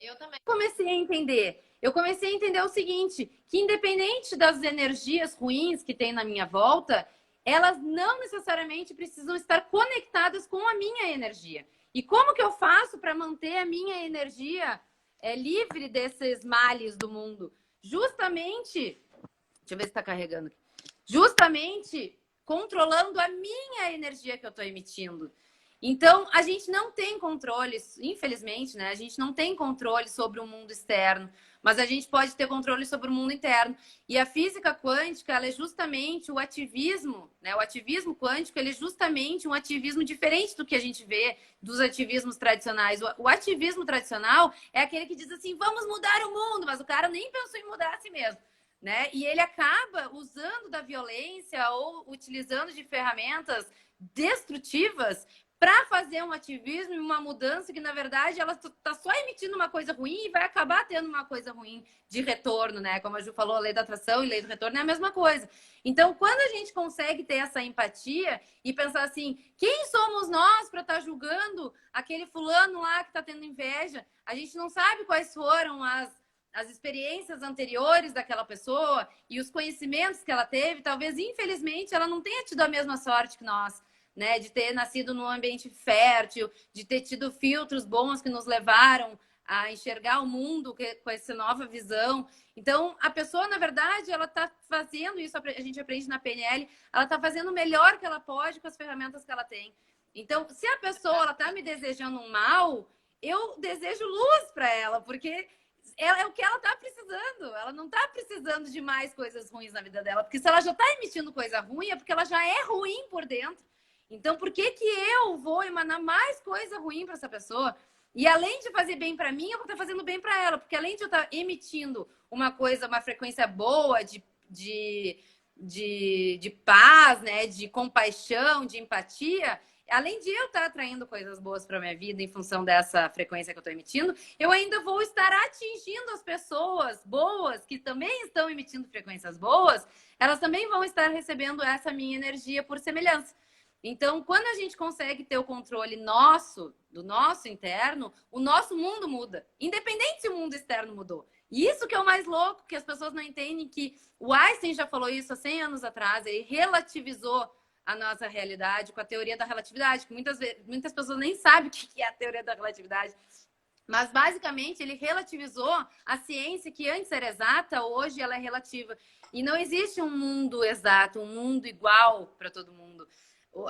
Speaker 1: eu também
Speaker 2: comecei a entender? Eu comecei a entender o seguinte, que independente das energias ruins que tem na minha volta, elas não necessariamente precisam estar conectadas com a minha energia. E como que eu faço para manter a minha energia livre desses males do mundo? Justamente, deixa eu ver se está carregando aqui. Justamente controlando a minha energia que eu estou emitindo. Então, a gente não tem controle, infelizmente, né? A gente não tem controle sobre o mundo externo, mas a gente pode ter controle sobre o mundo interno. E a física quântica, ela é justamente o ativismo, né? O ativismo quântico, ele é justamente um ativismo diferente do que a gente vê dos ativismos tradicionais. O ativismo tradicional é aquele que diz assim, vamos mudar o mundo, mas o cara nem pensou em mudar a si mesmo. Né? E ele acaba usando da violência ou utilizando de ferramentas destrutivas para fazer um ativismo e uma mudança que, na verdade, ela está só emitindo uma coisa ruim e vai acabar tendo uma coisa ruim de retorno, né? Como a Ju falou, a lei da atração e lei do retorno é a mesma coisa. Então, quando a gente consegue ter essa empatia e pensar assim, quem somos nós para estar julgando aquele fulano lá que está tendo inveja? A gente não sabe quais foram as experiências anteriores daquela pessoa e os conhecimentos que ela teve. Talvez, infelizmente, ela não tenha tido a mesma sorte que nós. Né, de ter nascido num ambiente fértil, de ter tido filtros bons que nos levaram a enxergar o mundo com essa nova visão. Então, a pessoa, na verdade, ela está fazendo isso, a gente aprende na PNL, ela está fazendo o melhor que ela pode com as ferramentas que ela tem. Então, se a pessoa está me desejando um mal, eu desejo luz para ela, porque é o que ela está precisando. Ela não está precisando de mais coisas ruins na vida dela, porque se ela já está emitindo coisa ruim, é porque ela já é ruim por dentro. Então, por que eu vou emanar mais coisa ruim para essa pessoa? E além de fazer bem para mim, eu vou estar fazendo bem para ela. Porque além de eu estar emitindo uma frequência boa de paz, né? De compaixão, de empatia, além de eu estar atraindo coisas boas para minha vida em função dessa frequência que eu estou emitindo, eu ainda vou estar atingindo as pessoas boas que também estão emitindo frequências boas, elas também vão estar recebendo essa minha energia por semelhança. Então, quando a gente consegue ter o controle do nosso interno, o nosso mundo muda, independente se o mundo externo mudou. E isso que é o mais louco, que as pessoas não entendem, que o Einstein já falou isso há 100 anos atrás, ele relativizou a nossa realidade com a teoria da relatividade, que muitas pessoas nem sabem o que é a teoria da relatividade. Mas, basicamente, ele relativizou a ciência que antes era exata, hoje ela é relativa. E não existe um mundo exato, um mundo igual para todo mundo.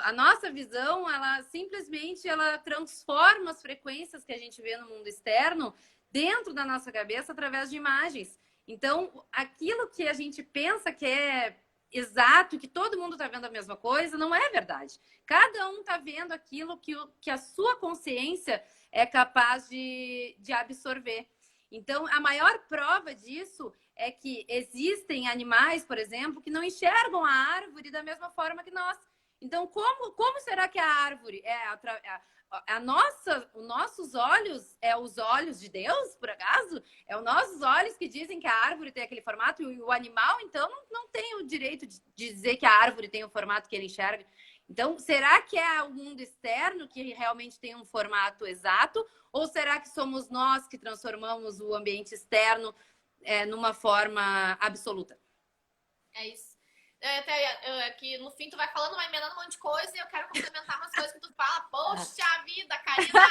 Speaker 2: A nossa visão, ela simplesmente ela transforma as frequências que a gente vê no mundo externo dentro da nossa cabeça através de imagens. Então, aquilo que a gente pensa que é exato, que todo mundo está vendo a mesma coisa, não é verdade. Cada um está vendo aquilo que a sua consciência é capaz de absorver. Então, a maior prova disso é que existem animais, por exemplo, que não enxergam a árvore da mesma forma que nós. Então, como será que a árvore os nossos olhos é os olhos de Deus, por acaso? É os nossos olhos que dizem que a árvore tem aquele formato e o animal, então, não tem o direito de dizer que a árvore tem o formato que ele enxerga. Então, será que é o mundo externo que realmente tem um formato exato? Ou será que somos nós que transformamos o ambiente externo numa forma absoluta?
Speaker 1: É isso. Aqui no fim tu vai falando, vai emendando um monte de coisa e eu quero complementar umas coisas que tu fala. Poxa vida, Karina!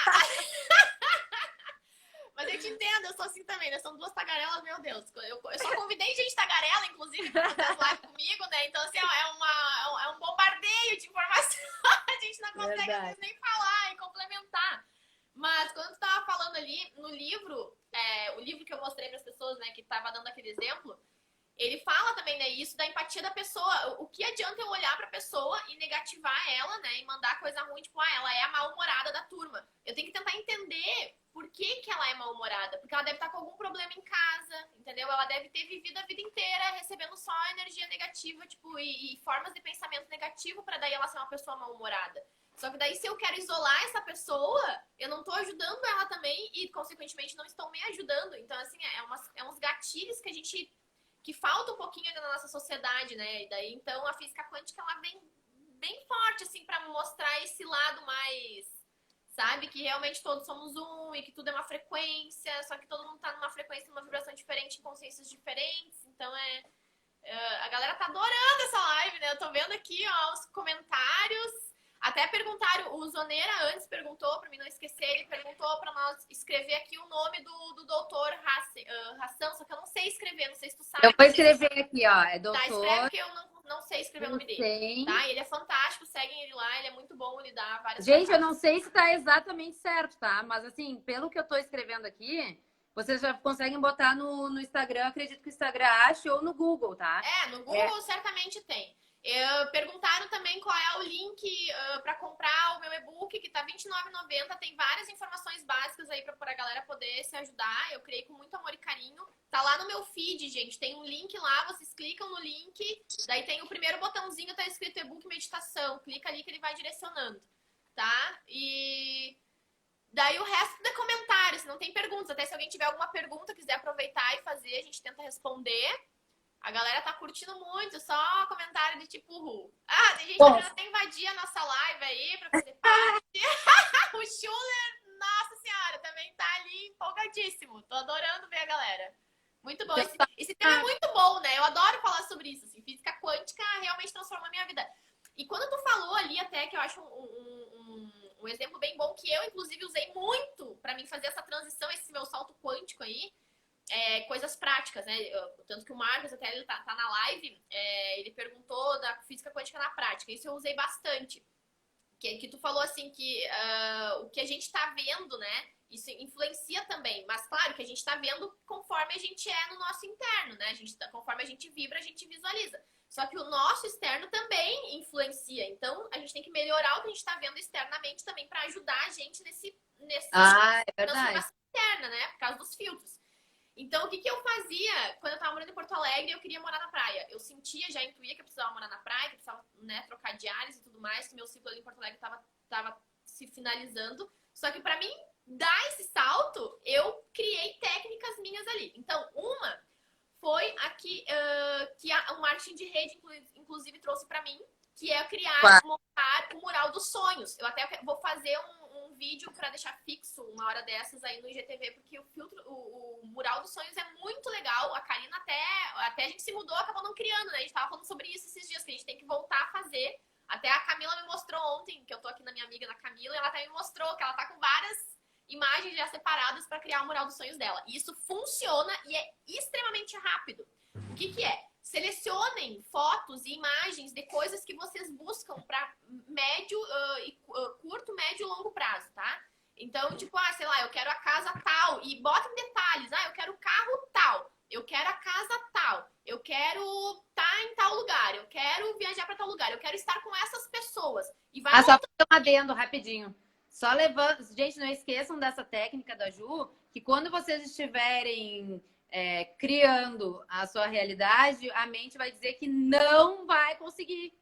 Speaker 1: Mas eu te entendo, eu sou assim também, né? São duas tagarelas, meu Deus. Eu só convidei gente tagarela, inclusive, pra fazer as lives comigo, né? Então, assim, é um bombardeio de informação. A gente não consegue, às vezes, nem falar e complementar. Mas quando tu tava falando ali, no livro, o livro que eu mostrei pras pessoas, né, que tava dando aquele exemplo, ele fala também, né, isso da empatia da pessoa. O que adianta eu olhar pra pessoa e negativar ela, né, e mandar coisa ruim, tipo, ela é a mal-humorada da turma. Eu tenho que tentar entender por que ela é mal-humorada. Porque ela deve estar com algum problema em casa, entendeu? Ela deve ter vivido a vida inteira recebendo só energia negativa, tipo, e formas de pensamento negativo pra daí ela ser uma pessoa mal-humorada. Só que daí, se eu quero isolar essa pessoa, eu não tô ajudando ela também e, consequentemente, não estão me ajudando. Então, assim, é uns gatilhos que a gente... que falta um pouquinho ainda na nossa sociedade, né? E daí, então, a física quântica, ela vem bem forte, assim, pra mostrar esse lado mais, sabe? Que realmente todos somos um e que tudo é uma frequência, só que todo mundo tá numa frequência, numa vibração diferente, em consciências diferentes. Então, a galera tá adorando essa live, né? Eu tô vendo aqui, ó, os comentários. Até perguntaram, o Zoneira antes perguntou, pra mim não esquecer, ele perguntou pra nós escrever aqui o nome do doutor Hassan, só que eu não sei escrever, não sei se tu sabe.
Speaker 2: Eu vou escrever aqui, ó, é doutor...
Speaker 1: Tá, escreve porque eu não sei escrever o nome dele, tá? Ele é fantástico, seguem ele lá, ele é muito bom, ele dá várias...
Speaker 2: Gente, eu não sei se tá exatamente certo, tá? Mas assim, pelo que eu tô escrevendo aqui, vocês já conseguem botar no Instagram, acredito que o Instagram ache, ou no Google, tá?
Speaker 1: No Google certamente tem. Perguntaram também qual é o link para comprar o meu e-book, que tá R$29,90. Tem várias informações básicas aí pra a galera poder se ajudar. Eu criei com muito amor e carinho. Tá lá no meu feed, gente. Tem um link lá, vocês clicam no link. Daí tem o primeiro botãozinho, tá escrito e-book meditação. Clica ali que ele vai direcionando, tá? E daí o resto é comentários, não tem perguntas. Até se alguém tiver alguma pergunta, quiser aproveitar e fazer, a gente tenta responder. A galera tá curtindo muito, só comentário de tipo, tem gente que até invadir a nossa live aí pra fazer parte. O Schuller, nossa senhora, também tá ali empolgadíssimo. Tô adorando ver a galera. Muito bom. Esse tema é muito bom, né? Eu adoro falar sobre isso. Assim, física quântica realmente transforma a minha vida. E quando tu falou ali até, que eu acho um exemplo bem bom, que eu inclusive usei muito pra mim fazer essa transição, esse meu salto quântico aí, coisas práticas, né? Tanto que o Marcos, até ele tá na live, ele perguntou da física quântica na prática. Isso eu usei bastante. Que tu falou assim que o que a gente tá vendo, né? Isso influencia também. Mas claro que a gente tá vendo conforme a gente é no nosso interno, né? Conforme a gente vibra, a gente visualiza. Só que o nosso externo também influencia. Então, a gente tem que melhorar o que a gente tá vendo externamente também para ajudar a gente nesse transformação interna, né? Por causa dos filtros. Então, o que eu fazia quando eu tava morando em Porto Alegre? Eu queria morar na praia. Eu já intuía que eu precisava morar na praia, que eu precisava, né, trocar diálise e tudo mais, que meu ciclo ali em Porto Alegre tava se finalizando. Só que pra mim dar esse salto, eu criei técnicas minhas ali. Então, uma foi aqui que o marketing de rede, inclusive, trouxe pra mim, que é montar o mural dos sonhos. Eu até vou fazer um vídeo para deixar fixo uma hora dessas aí no IGTV, porque o mural dos sonhos é muito legal. A Karina até a gente se mudou, acabou não criando, né? A gente tava falando sobre isso esses dias, que a gente tem que voltar a fazer. Até a Camila me mostrou ontem, que eu tô aqui na minha amiga, na Camila, e ela até me mostrou que ela tá com várias imagens já separadas para criar o mural dos sonhos dela. E isso funciona e é extremamente rápido. O que que é? Selecionem fotos e imagens de coisas que vocês buscam para médio, curto, médio e longo prazo, tá? Então, tipo, sei lá, eu quero a casa tal. E bota em detalhes. Eu quero o carro tal. Eu quero a casa tal. Eu quero estar em tal lugar. Eu quero viajar para tal lugar. Eu quero estar com essas pessoas. E vai
Speaker 2: só fazer um adendo rapidinho. Só levando... Gente, não esqueçam dessa técnica da Ju, que quando vocês estiverem criando a sua realidade, a mente vai dizer que não vai conseguir.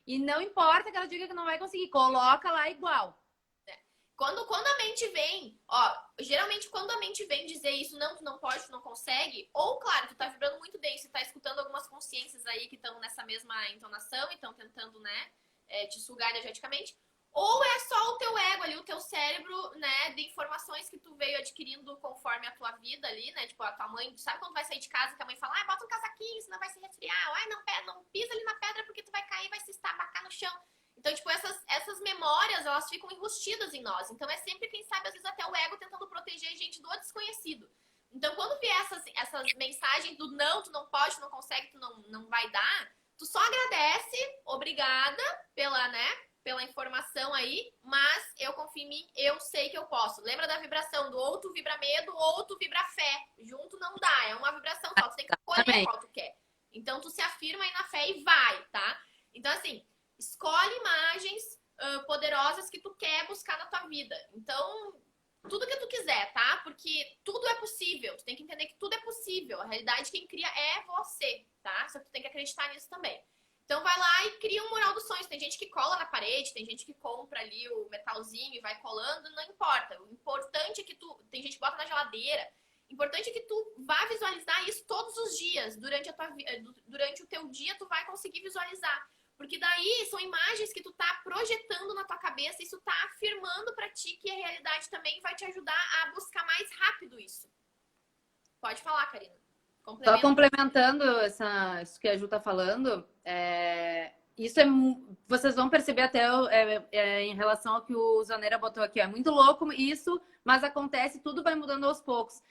Speaker 2: E não importa que ela diga que não vai conseguir. Coloca lá igual.
Speaker 1: Quando a mente vem, geralmente quando a mente vem dizer isso, não, tu não pode, tu não consegue, ou claro, tu tá vibrando muito denso e tá escutando algumas consciências aí que estão nessa mesma entonação e estão tentando, né, te sugar energeticamente, ou é só o teu ego ali, o teu cérebro, né, de informações que tu veio adquirindo conforme a tua vida ali, né, tipo a tua mãe, sabe quando vai sair de casa que a mãe fala, bota um casaquinho, senão vai se resfriar, não pisa ali na pedra porque tu vai cair, vai se estabacar no chão. Então, tipo, essas memórias, elas ficam enrustidas em nós. Então, é sempre, quem sabe, às vezes até o ego tentando proteger a gente do desconhecido. Então, quando vier essas mensagens do não, tu não pode, tu não consegue, tu não vai dar, tu só agradece, obrigada pela informação aí, mas eu confio em mim, eu sei que eu posso. Lembra da vibração do ou tu vibra medo ou tu vibra fé. Junto não dá, é uma vibração só, tu tem que escolher qual tu quer. Então, tu se afirma aí na fé e vai, tá? Então, assim... Escolhe imagens poderosas que tu quer buscar na tua vida. Então, tudo que tu quiser, tá? Porque tudo é possível. Tu tem que entender que tudo é possível. A realidade quem cria é você, tá? Só que tu tem que acreditar nisso também. Então, vai lá e cria um mural dos sonhos. Tem gente que cola na parede, tem gente que compra ali o metalzinho e vai colando. Não importa. O importante é que tu... Tem gente que bota na geladeira. O importante é que tu vá visualizar isso todos os dias. Durante o teu dia, tu vai conseguir visualizar. Porque daí são imagens que tu tá projetando na tua cabeça, isso tá afirmando pra ti que a realidade também vai te ajudar a buscar mais rápido isso. Pode falar, Karina.
Speaker 2: Só complementando isso que a Ju tá falando, isso vocês vão perceber até em relação ao que o Zaneira botou aqui. É muito louco isso, mas acontece, tudo vai mudando aos poucos.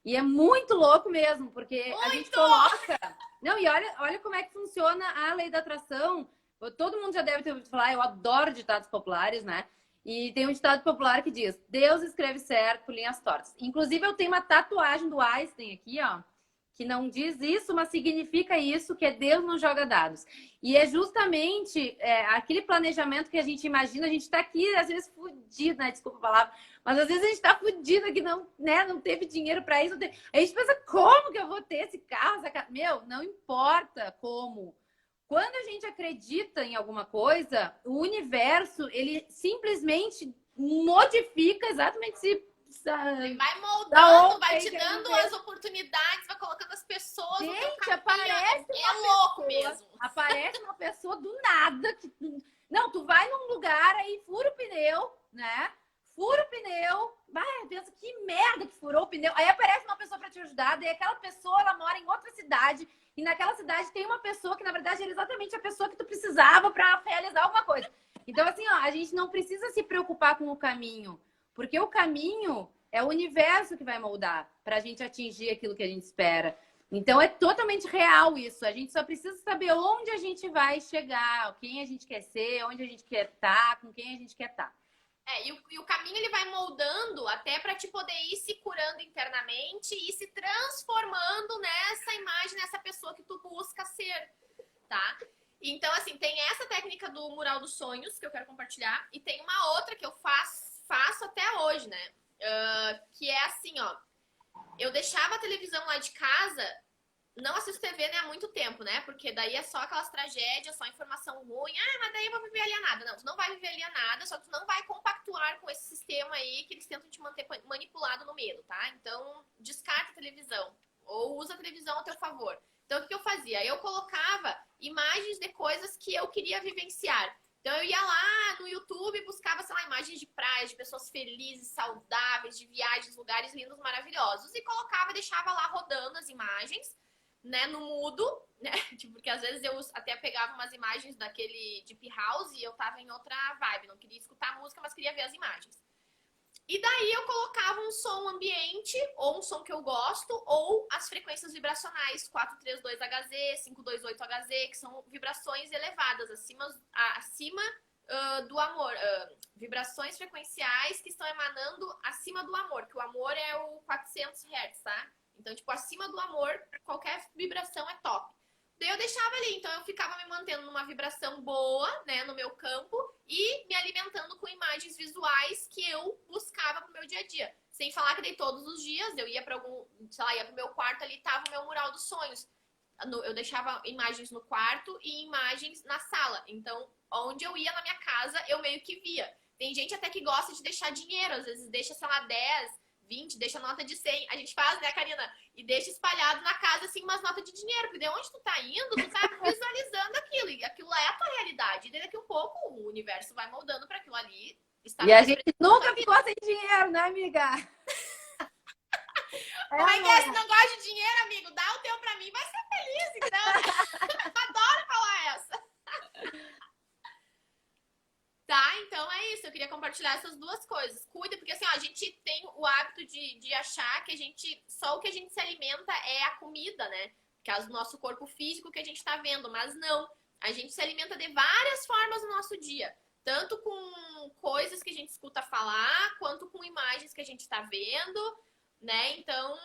Speaker 2: E é muito louco mesmo, porque a gente coloca... Não, e olha como é que funciona a lei da atração. Todo mundo já deve ter ouvido falar, eu adoro ditados populares, né? E tem um ditado popular que diz, Deus escreve certo por linhas tortas. Inclusive, eu tenho uma tatuagem do Einstein aqui, ó, que não diz isso, mas significa isso, que é Deus não joga dados. E é justamente aquele planejamento que a gente imagina, a gente tá aqui, às vezes, fudido, né? Desculpa a palavra, mas às vezes a gente tá fudido que não teve dinheiro para isso. A gente pensa, como que eu vou ter esse carro? Meu, não importa como. Quando a gente acredita em alguma coisa, o universo, ele simplesmente modifica exatamente
Speaker 1: ele vai moldando, vai te dando as oportunidades, vai colocando as pessoas
Speaker 2: gente,
Speaker 1: no teu caminho.
Speaker 2: Aparece
Speaker 1: louco mesmo.
Speaker 2: Aparece uma pessoa do nada. Não, tu vai num lugar aí, fura o pneu, né? Fura o pneu, pensa que merda que furou o pneu. Aí aparece uma pessoa para te ajudar, daí aquela pessoa, ela mora em outra cidade, e naquela cidade tem uma pessoa que, na verdade, era exatamente a pessoa que tu precisava para realizar alguma coisa. Então, assim, ó, a gente não precisa se preocupar com o caminho, porque o caminho é o universo que vai moldar para a gente atingir aquilo que a gente espera. Então, é totalmente real isso. A gente só precisa saber onde a gente vai chegar, quem a gente quer ser, onde a gente quer estar, com quem a gente quer estar.
Speaker 1: E o caminho ele vai moldando até para te poder ir se curando internamente e se transformando nessa imagem, nessa pessoa que tu busca ser, tá? Então, assim, tem essa técnica do mural dos sonhos que eu quero compartilhar e tem uma outra que eu faço até hoje, né? Que é assim, ó. Eu deixava a televisão lá de casa, não assisto TV, né, há muito tempo, né? Porque daí é só aquelas tragédias, só informação ruim. Mas daí eu vou viver alienada. Não, tu não vai viver alienada, só que tu não vai compactuar com esse sistema aí que eles tentam te manter manipulado no medo, tá? Então, descarta a televisão ou usa a televisão a teu favor. Então, o que eu fazia? Eu colocava imagens de coisas que eu queria vivenciar. Então, eu ia lá no YouTube e buscava, sei lá, imagens de praias, de pessoas felizes, saudáveis, de viagens, lugares lindos, maravilhosos. E colocava, deixava lá rodando as imagens, né, no mudo, né, porque às vezes eu até pegava umas imagens daquele Deep House e eu tava em outra vibe, não queria escutar a música, mas queria ver as imagens. E daí eu colocava um som ambiente, ou um som que eu gosto, ou as frequências vibracionais 432Hz, 528Hz, que são vibrações elevadas, acima do amor. Vibrações frequenciais que estão emanando acima do amor, que o amor é o 400 Hz, tá? Então, tipo, acima do amor, qualquer vibração é top. Daí eu deixava ali, então eu ficava me mantendo numa vibração boa, né, no meu campo e me alimentando com imagens visuais que eu buscava pro meu dia a dia. Sem falar que daí todos os dias eu ia para algum, sei lá, ia pro meu quarto, ali tava o meu mural dos sonhos. Eu deixava imagens no quarto e imagens na sala. Então, onde eu ia na minha casa, eu meio que via. Tem gente até que gosta de deixar dinheiro, às vezes deixa, sei lá, 10, 20, deixa nota de 100. A gente faz, né, Karina? E deixa espalhado na casa, assim, umas notas de dinheiro. Porque de onde tu tá indo, tu tá visualizando aquilo. E aquilo lá é a tua realidade. E daqui a um pouco o universo vai moldando para aquilo ali estar
Speaker 2: E a gente nunca ficou sem dinheiro, né, amiga?
Speaker 1: Como é que é? Se não gosta de dinheiro, amigo, dá o teu pra mim, vai ser feliz, então. Adoro falar essa. Tá, então é isso. Eu queria compartilhar essas duas coisas. Cuida, porque assim, ó, a gente tem o hábito de achar que só o que a gente se alimenta é a comida, né? Por causa do nosso corpo físico que a gente tá vendo. Mas não. A gente se alimenta de várias formas no nosso dia. Tanto com coisas que a gente escuta falar, quanto com imagens que a gente tá vendo, né? Então,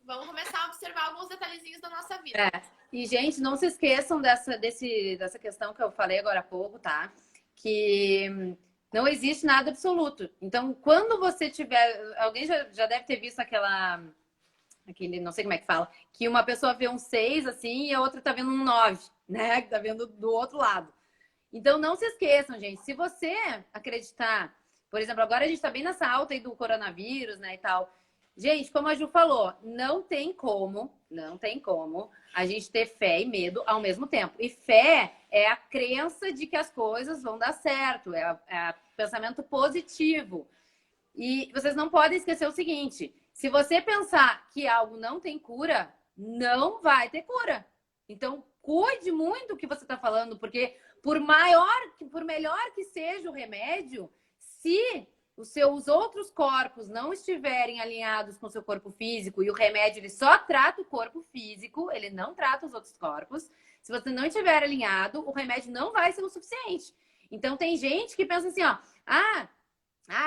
Speaker 1: vamos começar a observar alguns detalhezinhos da nossa vida.
Speaker 2: E, gente, não se esqueçam dessa questão que eu falei agora há pouco, tá? Que não existe nada absoluto. Então, quando você tiver... Alguém já deve ter visto aquele, não sei como é que fala, que uma pessoa vê um 6, assim, e a outra tá vendo um 9, né? Que tá vendo do outro lado. Então, não se esqueçam, gente. Se você acreditar... Por exemplo, agora a gente tá bem nessa alta aí do coronavírus, né, e tal. Gente, como a Ju falou, não tem como a gente ter fé e medo ao mesmo tempo. E fé é a crença de que as coisas vão dar certo, é pensamento positivo. E vocês não podem esquecer o seguinte, se você pensar que algo não tem cura, não vai ter cura. Então, cuide muito do que você está falando, porque por melhor que seja o remédio, se os outros corpos não estiverem alinhados com o seu corpo físico e o remédio ele só trata o corpo físico, ele não trata os outros corpos. Se você não estiver alinhado, o remédio não vai ser o suficiente. Então tem gente que pensa assim, ó,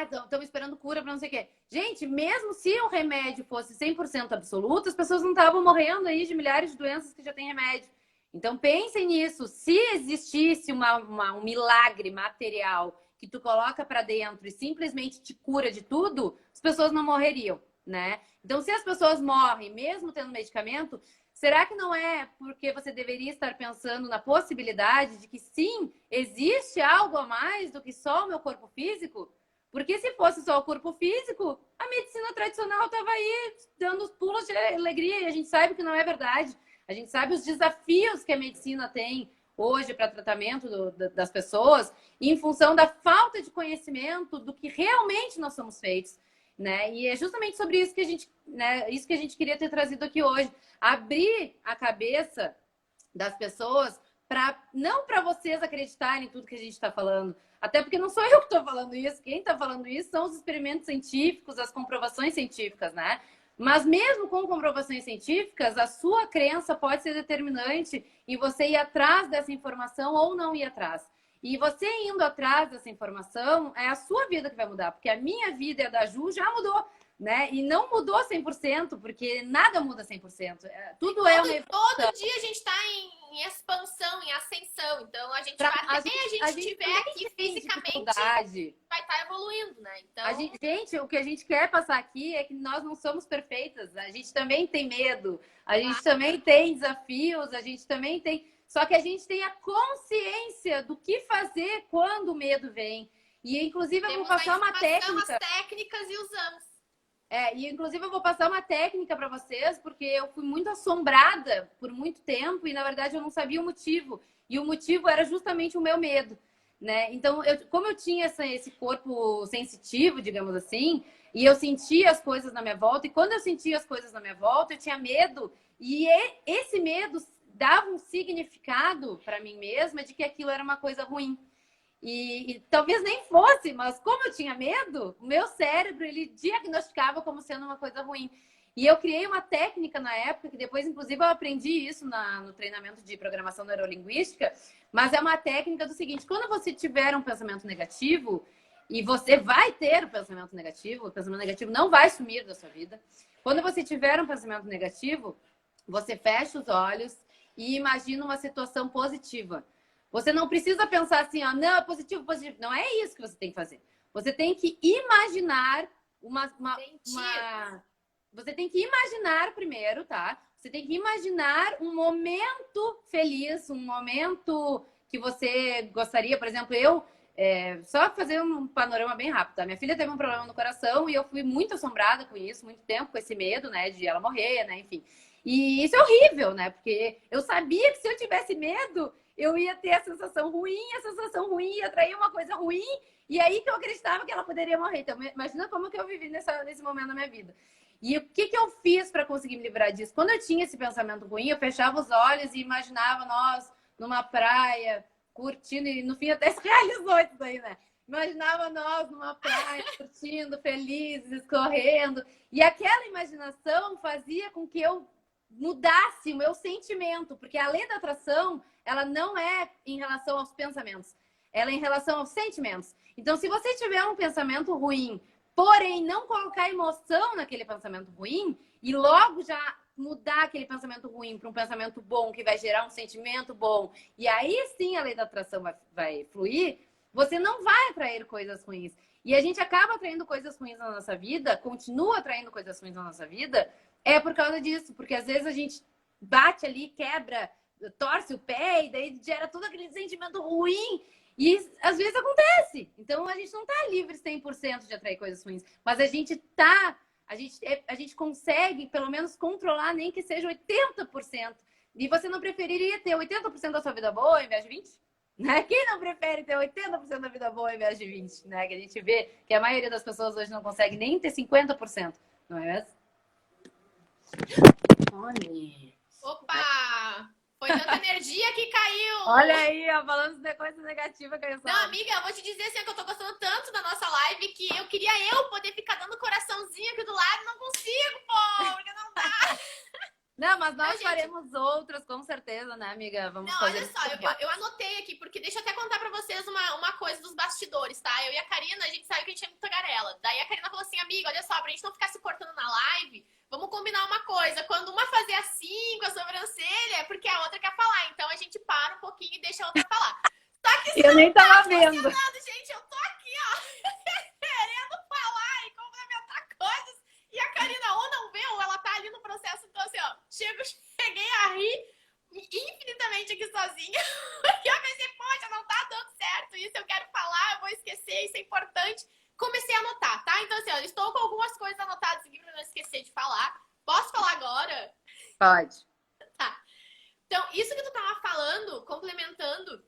Speaker 2: estamos esperando cura para não sei o quê. Gente, mesmo se o remédio fosse 100% absoluto, as pessoas não estavam morrendo aí de milhares de doenças que já tem remédio. Então pensem nisso. Se existisse um milagre material que tu coloca para dentro e simplesmente te cura de tudo, as pessoas não morreriam, né? Então, se as pessoas morrem mesmo tendo medicamento, será que não é porque você deveria estar pensando na possibilidade de que sim, existe algo a mais do que só o meu corpo físico? Porque se fosse só o corpo físico, a medicina tradicional estava aí dando os pulos de alegria e a gente sabe que não é verdade. A gente sabe os desafios que a medicina tem hoje para tratamento das pessoas em função da falta de conhecimento do que realmente nós somos feitos, né? E é justamente sobre isso que a gente, né, isso que a gente queria ter trazido aqui hoje, abrir a cabeça das pessoas não para vocês acreditarem em tudo que a gente está falando, até porque não sou eu que estou falando isso, quem está falando isso são os experimentos científicos, as comprovações científicas, né? Mas mesmo com comprovações científicas, a sua crença pode ser determinante em você ir atrás dessa informação ou não ir atrás. E você indo atrás dessa informação, é a sua vida que vai mudar, porque a minha vida e a da Ju já mudou, né? E não mudou 100%, porque nada muda 100%. Tudo é uma evolução.
Speaker 1: Todo dia a gente está em expansão, em ascensão. Então, a gente vai, até a gente estiver aqui fisicamente, vai estar evoluindo, né? Então...
Speaker 2: Gente, o que a gente quer passar aqui é que nós não somos perfeitas. A gente também tem medo, a gente também tem desafios, a gente também tem... Só que a gente tem a consciência do que fazer quando o medo vem. E, inclusive, eu vou passar uma técnica.
Speaker 1: As técnicas e usamos.
Speaker 2: E inclusive eu vou passar uma técnica para vocês, porque eu fui muito assombrada por muito tempo e, na verdade, eu não sabia o motivo. E o motivo era justamente o meu medo, né? Então, como eu tinha esse corpo sensitivo, digamos assim, e eu sentia as coisas na minha volta, e quando eu sentia as coisas na minha volta, eu tinha medo. E esse medo dava um significado para mim mesma de que aquilo era uma coisa ruim. E talvez nem fosse, mas como eu tinha medo, o meu cérebro, ele diagnosticava como sendo uma coisa ruim. E eu criei uma técnica na época, que depois, inclusive, eu aprendi isso no treinamento de programação neurolinguística, mas é uma técnica do seguinte: quando você tiver um pensamento negativo, e você vai ter o pensamento negativo não vai sumir da sua vida. Quando você tiver um pensamento negativo, você fecha os olhos e imagina uma situação positiva. Você não precisa pensar assim, ó, não, positivo, positivo. Não é isso que você tem que fazer. Você tem que imaginar Você tem que imaginar primeiro, tá? Você tem que imaginar um momento feliz, um momento que você gostaria. Por exemplo, só fazer um panorama bem rápido, tá? Minha filha teve um problema no coração e eu fui muito assombrada com isso, muito tempo, com esse medo, né, de ela morrer, né, enfim. E isso é horrível, né? Porque eu sabia que se eu tivesse medo, eu ia ter a sensação ruim ia atrair uma coisa ruim, e aí que eu acreditava que ela poderia morrer. Então, imagina como que eu vivi nesse momento da minha vida. E o que eu fiz para conseguir me livrar disso? Quando eu tinha esse pensamento ruim, eu fechava os olhos e imaginava nós numa praia, curtindo, e no fim até se realizou isso aí, né? Imaginava nós numa praia, curtindo, felizes, escorrendo. E aquela imaginação fazia com que eu mudasse o meu sentimento, porque a lei da atração, ela não é em relação aos pensamentos, ela é em relação aos sentimentos. Então, se você tiver um pensamento ruim, porém não colocar emoção naquele pensamento ruim e logo já mudar aquele pensamento ruim para um pensamento bom que vai gerar um sentimento bom, e aí sim a lei da atração vai fluir, você não vai atrair coisas ruins. E a gente acaba atraindo coisas ruins na nossa vida, continua atraindo coisas ruins na nossa vida, é por causa disso, porque às vezes a gente bate ali, quebra, torce o pé e daí gera todo aquele sentimento ruim. E às vezes acontece. Então a gente não tá livre 100% de atrair coisas ruins, mas a gente consegue pelo menos controlar, nem que seja 80%. E você não preferiria ter 80% da sua vida boa ao invés de 20%? Né? Quem não prefere ter 80% da vida boa ao invés de 20%? Né? Que a gente vê que a maioria das pessoas hoje não consegue nem ter 50%. Não é mesmo?
Speaker 1: Opa! Foi tanta energia que caiu!
Speaker 2: Olha aí, ó, falando de coisa negativa que eu
Speaker 1: Não, amiga, eu vou te dizer assim, que eu tô gostando tanto da nossa live que eu queria poder ficar dando coraçãozinho aqui do lado, não consigo, pô, porque não dá.
Speaker 2: Não, mas nós
Speaker 1: Não,
Speaker 2: faremos outras, com certeza, né, amiga? Vamos
Speaker 1: não,
Speaker 2: fazer.
Speaker 1: olha só, eu anotei aqui, porque deixa eu até contar pra vocês uma coisa dos bastidores, tá? Eu e a Karina, a gente sabe que a gente é muito tagarela. Daí a Karina falou assim, amiga, olha só, pra gente não ficar se cortando na live, vamos combinar uma coisa. Quando uma fazer assim com a sobrancelha, é porque a outra quer falar. Então a gente para um pouquinho e deixa a outra falar. Só que
Speaker 2: eu nem tava vendo.
Speaker 1: Gente, eu tô aqui, ó, querendo falar e complementar coisas. E a Karina ou não vê, ou ela tá ali no processo. Então, assim, ó, cheguei a rir infinitamente aqui sozinha. Porque eu pensei, poxa, não tá dando certo isso, eu quero falar, eu vou esquecer, isso é importante. Comecei a anotar, tá? Então, assim, ó, estou com algumas coisas anotadas aqui pra não esquecer de falar. Posso falar agora?
Speaker 2: Pode.
Speaker 1: Tá. Então, isso que tu tava falando, complementando,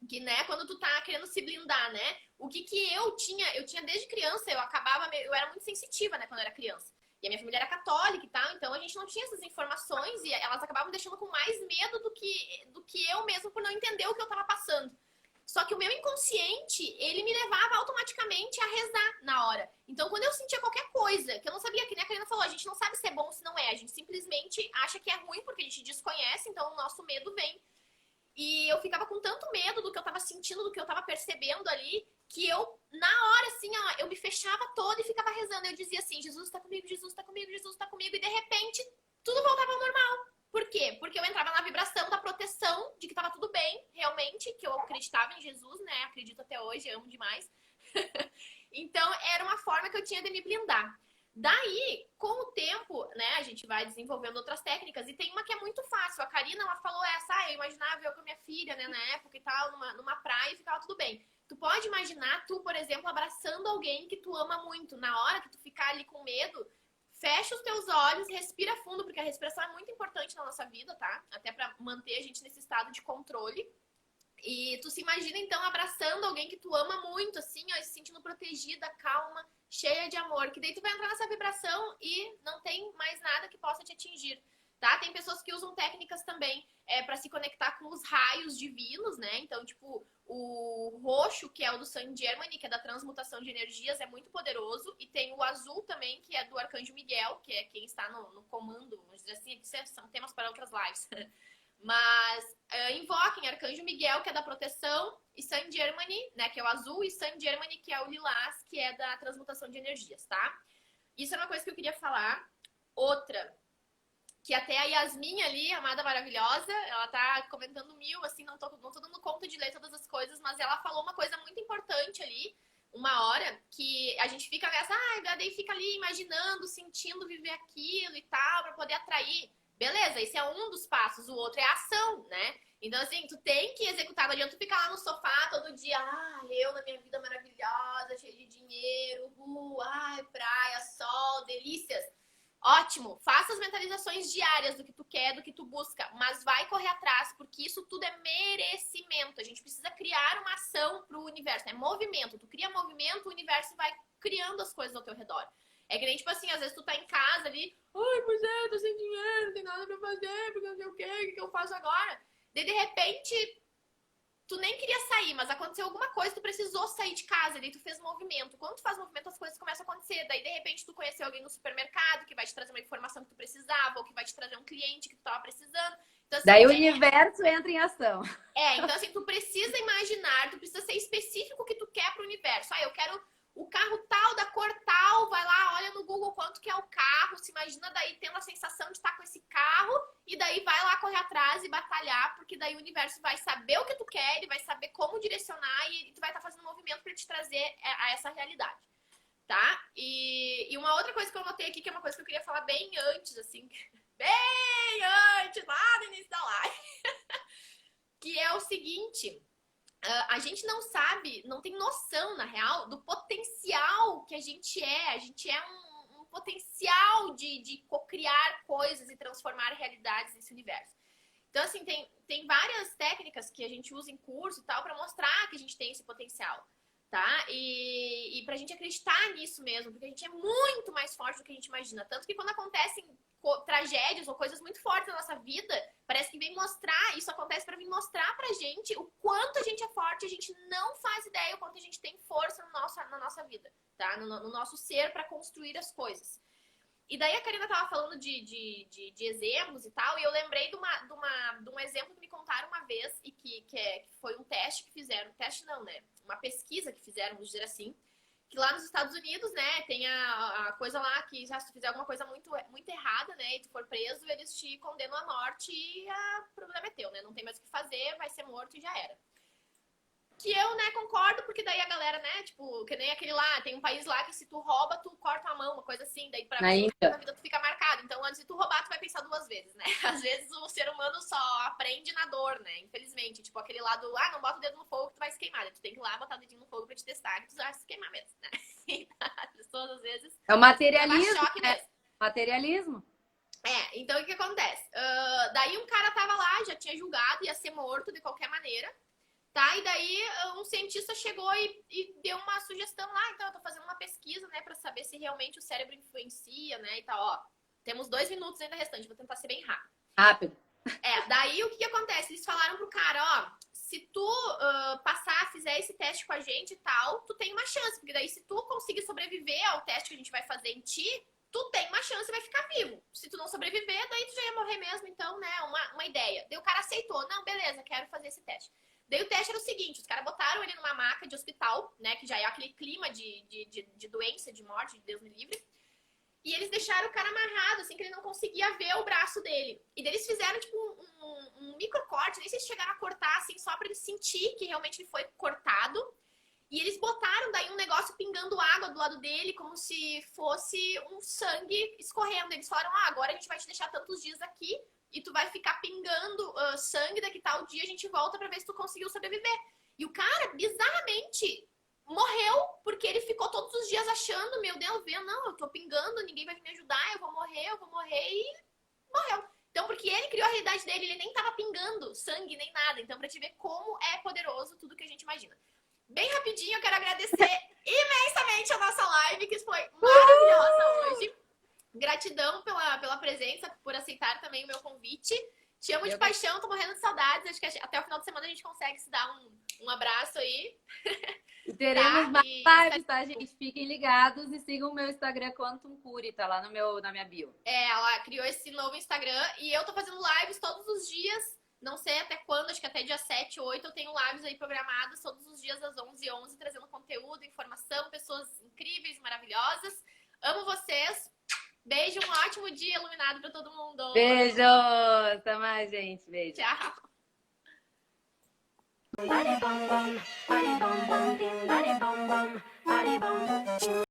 Speaker 1: que, né, quando tu tá querendo se blindar, né? O que eu tinha desde criança, eu era muito sensitiva, né, quando eu era criança. E a minha família era católica e tal, então a gente não tinha essas informações e elas acabavam me deixando com mais medo do que eu mesmo por não entender o que eu tava passando. Só que o meu inconsciente, ele me levava automaticamente a rezar na hora. Então, quando eu sentia qualquer coisa, que eu não sabia, que nem a Karina falou, a gente não sabe se é bom ou se não é. A gente simplesmente acha que é ruim porque a gente desconhece, então o nosso medo vem. E eu ficava com tanto medo do que eu tava sentindo, do que eu tava percebendo ali, que eu, na hora, assim, ó, eu me fechava toda e ficava rezando. Eu dizia assim, Jesus tá comigo, Jesus tá comigo, Jesus tá comigo. E de repente, tudo voltava ao normal. Por quê? Porque eu entrava na vibração da proteção, de que tava tudo bem, realmente, que eu acreditava em Jesus, né? Acredito até hoje, amo demais. Então, era uma forma que eu tinha de me blindar. Daí, com o tempo, né, a gente vai desenvolvendo outras técnicas. E tem uma que é muito fácil. A Karina, ela falou essa, eu imaginava eu com a minha filha, né, na época e tal, numa praia e ficava tudo bem. Tu pode imaginar tu, por exemplo, abraçando alguém que tu ama muito. Na hora que tu ficar ali com medo, fecha os teus olhos, respira fundo, porque a respiração é muito importante na nossa vida, tá? Até pra manter a gente nesse estado de controle. E tu se imagina, então, abraçando alguém que tu ama muito, assim, ó, se sentindo protegida, calma, cheia de amor. Que daí tu vai entrar nessa vibração e não tem mais nada que possa te atingir. tá? Tem pessoas que usam técnicas também para se conectar com os raios divinos, né? Então, tipo, o roxo, que é o do Saint Germain, que é da transmutação de energias, é muito poderoso. E tem o azul também, que é do Arcanjo Miguel, que é quem está no comando, vamos dizer assim, são temas para outras lives. Mas invoquem Arcanjo Miguel, que é da proteção, e Saint Germain, né, que é o azul, e Saint Germain, que é o lilás, que é da transmutação de energias, tá? Isso é uma coisa que eu queria falar. Outra, que até a Yasmin ali, amada maravilhosa, ela tá comentando 1000, assim, não tô dando conta de ler todas as coisas, mas ela falou uma coisa muito importante ali, uma hora, que a gente fica nessa, daí fica ali imaginando, sentindo viver aquilo e tal, pra poder atrair. Beleza, esse é um dos passos, o outro é a ação, né? Então, assim, tu tem que executar, não adianta tu ficar lá no sofá todo dia, eu na minha vida maravilhosa, cheia de dinheiro, praia, sol, delícias. Ótimo, faça as mentalizações diárias do que tu quer, do que tu busca, mas vai correr atrás, porque isso tudo é merecimento. A gente precisa criar uma ação pro universo, é movimento. Tu cria movimento, o universo vai criando as coisas ao teu redor. É que nem, tipo assim, às vezes tu tá em casa ali, pois é, tô sem dinheiro, não tem nada pra fazer, porque não sei o que eu faço agora? Daí, de repente, tu nem queria sair, mas aconteceu alguma coisa, tu precisou sair de casa, daí tu fez movimento. Quando tu faz movimento, as coisas começam a acontecer. Daí, de repente, tu conheceu alguém no supermercado que vai te trazer uma informação que tu precisava, ou que vai te trazer um cliente que tu tava precisando. Então, assim,
Speaker 2: daí o universo entra em ação.
Speaker 1: Então assim, tu precisa imaginar, tu precisa ser específico o que tu quer pro universo. Eu quero o carro tal, da cor tal, vai lá, olha no Google quanto que é o carro, se imagina daí tendo a sensação de estar com esse carro, e daí vai lá correr atrás e batalhar, porque daí o universo vai saber o que tu quer, ele vai saber como direcionar, e tu vai estar fazendo um movimento para te trazer a essa realidade, tá? E uma outra coisa que eu notei aqui, que é uma coisa que eu queria falar bem antes, assim, bem antes, lá no início da live, que é o seguinte... a gente não sabe, não tem noção, na real, do potencial que a gente é. A gente é um potencial de co-criar coisas e transformar realidades nesse universo. Então, assim, tem várias técnicas que a gente usa em curso e tal para mostrar que a gente tem esse potencial, tá? E pra gente acreditar nisso mesmo, porque a gente é muito mais forte do que a gente imagina. Tanto que quando acontecem tragédias ou coisas muito fortes na nossa vida, parece que vem mostrar, isso acontece para vir mostrar pra gente o quanto a gente é forte, a gente não faz ideia o quanto a gente tem força na nossa vida, tá? No nosso ser para construir as coisas. E daí a Karina tava falando de exemplos e tal, e eu lembrei de um exemplo que me contaram uma vez, e que foi um teste que fizeram, teste não, né? Uma pesquisa que fizeram, vamos dizer assim, que lá nos Estados Unidos, né, tem a coisa lá que já se tu fizer alguma coisa muito, muito errada, né, e tu for preso, eles te condenam à morte e o problema é teu, né, não tem mais o que fazer, vai ser morto e já era. Que eu, né, concordo, porque daí a galera, né, tipo, que nem aquele lá, tem um país lá que se tu rouba, tu corta a mão, uma coisa assim, daí pra mim, na vida tu fica marcado. Então, antes de tu roubar, tu vai pensar duas vezes, né? Às vezes o ser humano só aprende na dor, né, infelizmente. Tipo, aquele lá do, não bota o dedo no fogo que tu vai se queimar. Tu tem que ir lá botar o dedinho no fogo pra te testar, que tu vai se queimar mesmo, né? As pessoas, às vezes...
Speaker 2: É o materialismo,
Speaker 1: choque mesmo.
Speaker 2: Materialismo.
Speaker 1: Então o que acontece? Daí um cara tava lá, já tinha julgado, ia ser morto de qualquer maneira. Tá? E daí um cientista chegou e deu uma sugestão lá, então eu tô fazendo uma pesquisa, né, pra saber se realmente o cérebro influencia, né, e tal, ó. Temos 2 minutos ainda restante, vou tentar ser bem rápido.
Speaker 2: Rápido.
Speaker 1: Daí o que acontece? Eles falaram pro cara, ó, se tu fizer esse teste com a gente e tal, tu tem uma chance, porque daí se tu conseguir sobreviver ao teste que a gente vai fazer em ti, tu tem uma chance e vai ficar vivo. Se tu não sobreviver, daí tu já ia morrer mesmo, então, né, uma ideia. Daí o cara aceitou, não, beleza, quero fazer esse teste. Daí o teste era o seguinte, os caras botaram ele numa maca de hospital, né, que já é aquele clima de doença, de morte, de Deus me livre, e eles deixaram o cara amarrado, assim, que ele não conseguia ver o braço dele. E daí eles fizeram, tipo, um microcorte, nem sei se chegaram a cortar, assim, só pra ele sentir que realmente ele foi cortado. E eles botaram daí um negócio pingando água do lado dele, como se fosse um sangue escorrendo. Eles falaram, agora a gente vai te deixar tantos dias aqui, e tu vai ficar pingando sangue, daqui tal dia a gente volta pra ver se tu conseguiu sobreviver. E o cara, bizarramente, morreu, porque ele ficou todos os dias achando, meu Deus, não, eu tô pingando, ninguém vai me ajudar, eu vou morrer, e morreu. Então, porque ele criou a realidade dele, ele nem tava pingando sangue, nem nada. Então, pra te ver como é poderoso tudo que a gente imagina. Bem rapidinho, eu quero agradecer imensamente a nossa live, que foi maravilhosa hoje. Gratidão pela presença, por aceitar também o Um abraço aí.
Speaker 2: E teremos mais lives, tá, gente? Fiquem ligados e sigam o meu Instagram Quantum Curi, tá lá na minha bio.
Speaker 1: Ela criou esse novo Instagram e eu tô fazendo lives todos os dias. Não sei até quando, acho que até dia 7, 8 eu tenho lives aí programadas todos os dias às 11h11, trazendo conteúdo, informação, pessoas incríveis, maravilhosas. Amo vocês. Beijo, um ótimo dia iluminado pra todo mundo.
Speaker 2: Beijo! Até mais, gente. Beijo.
Speaker 1: Tchau.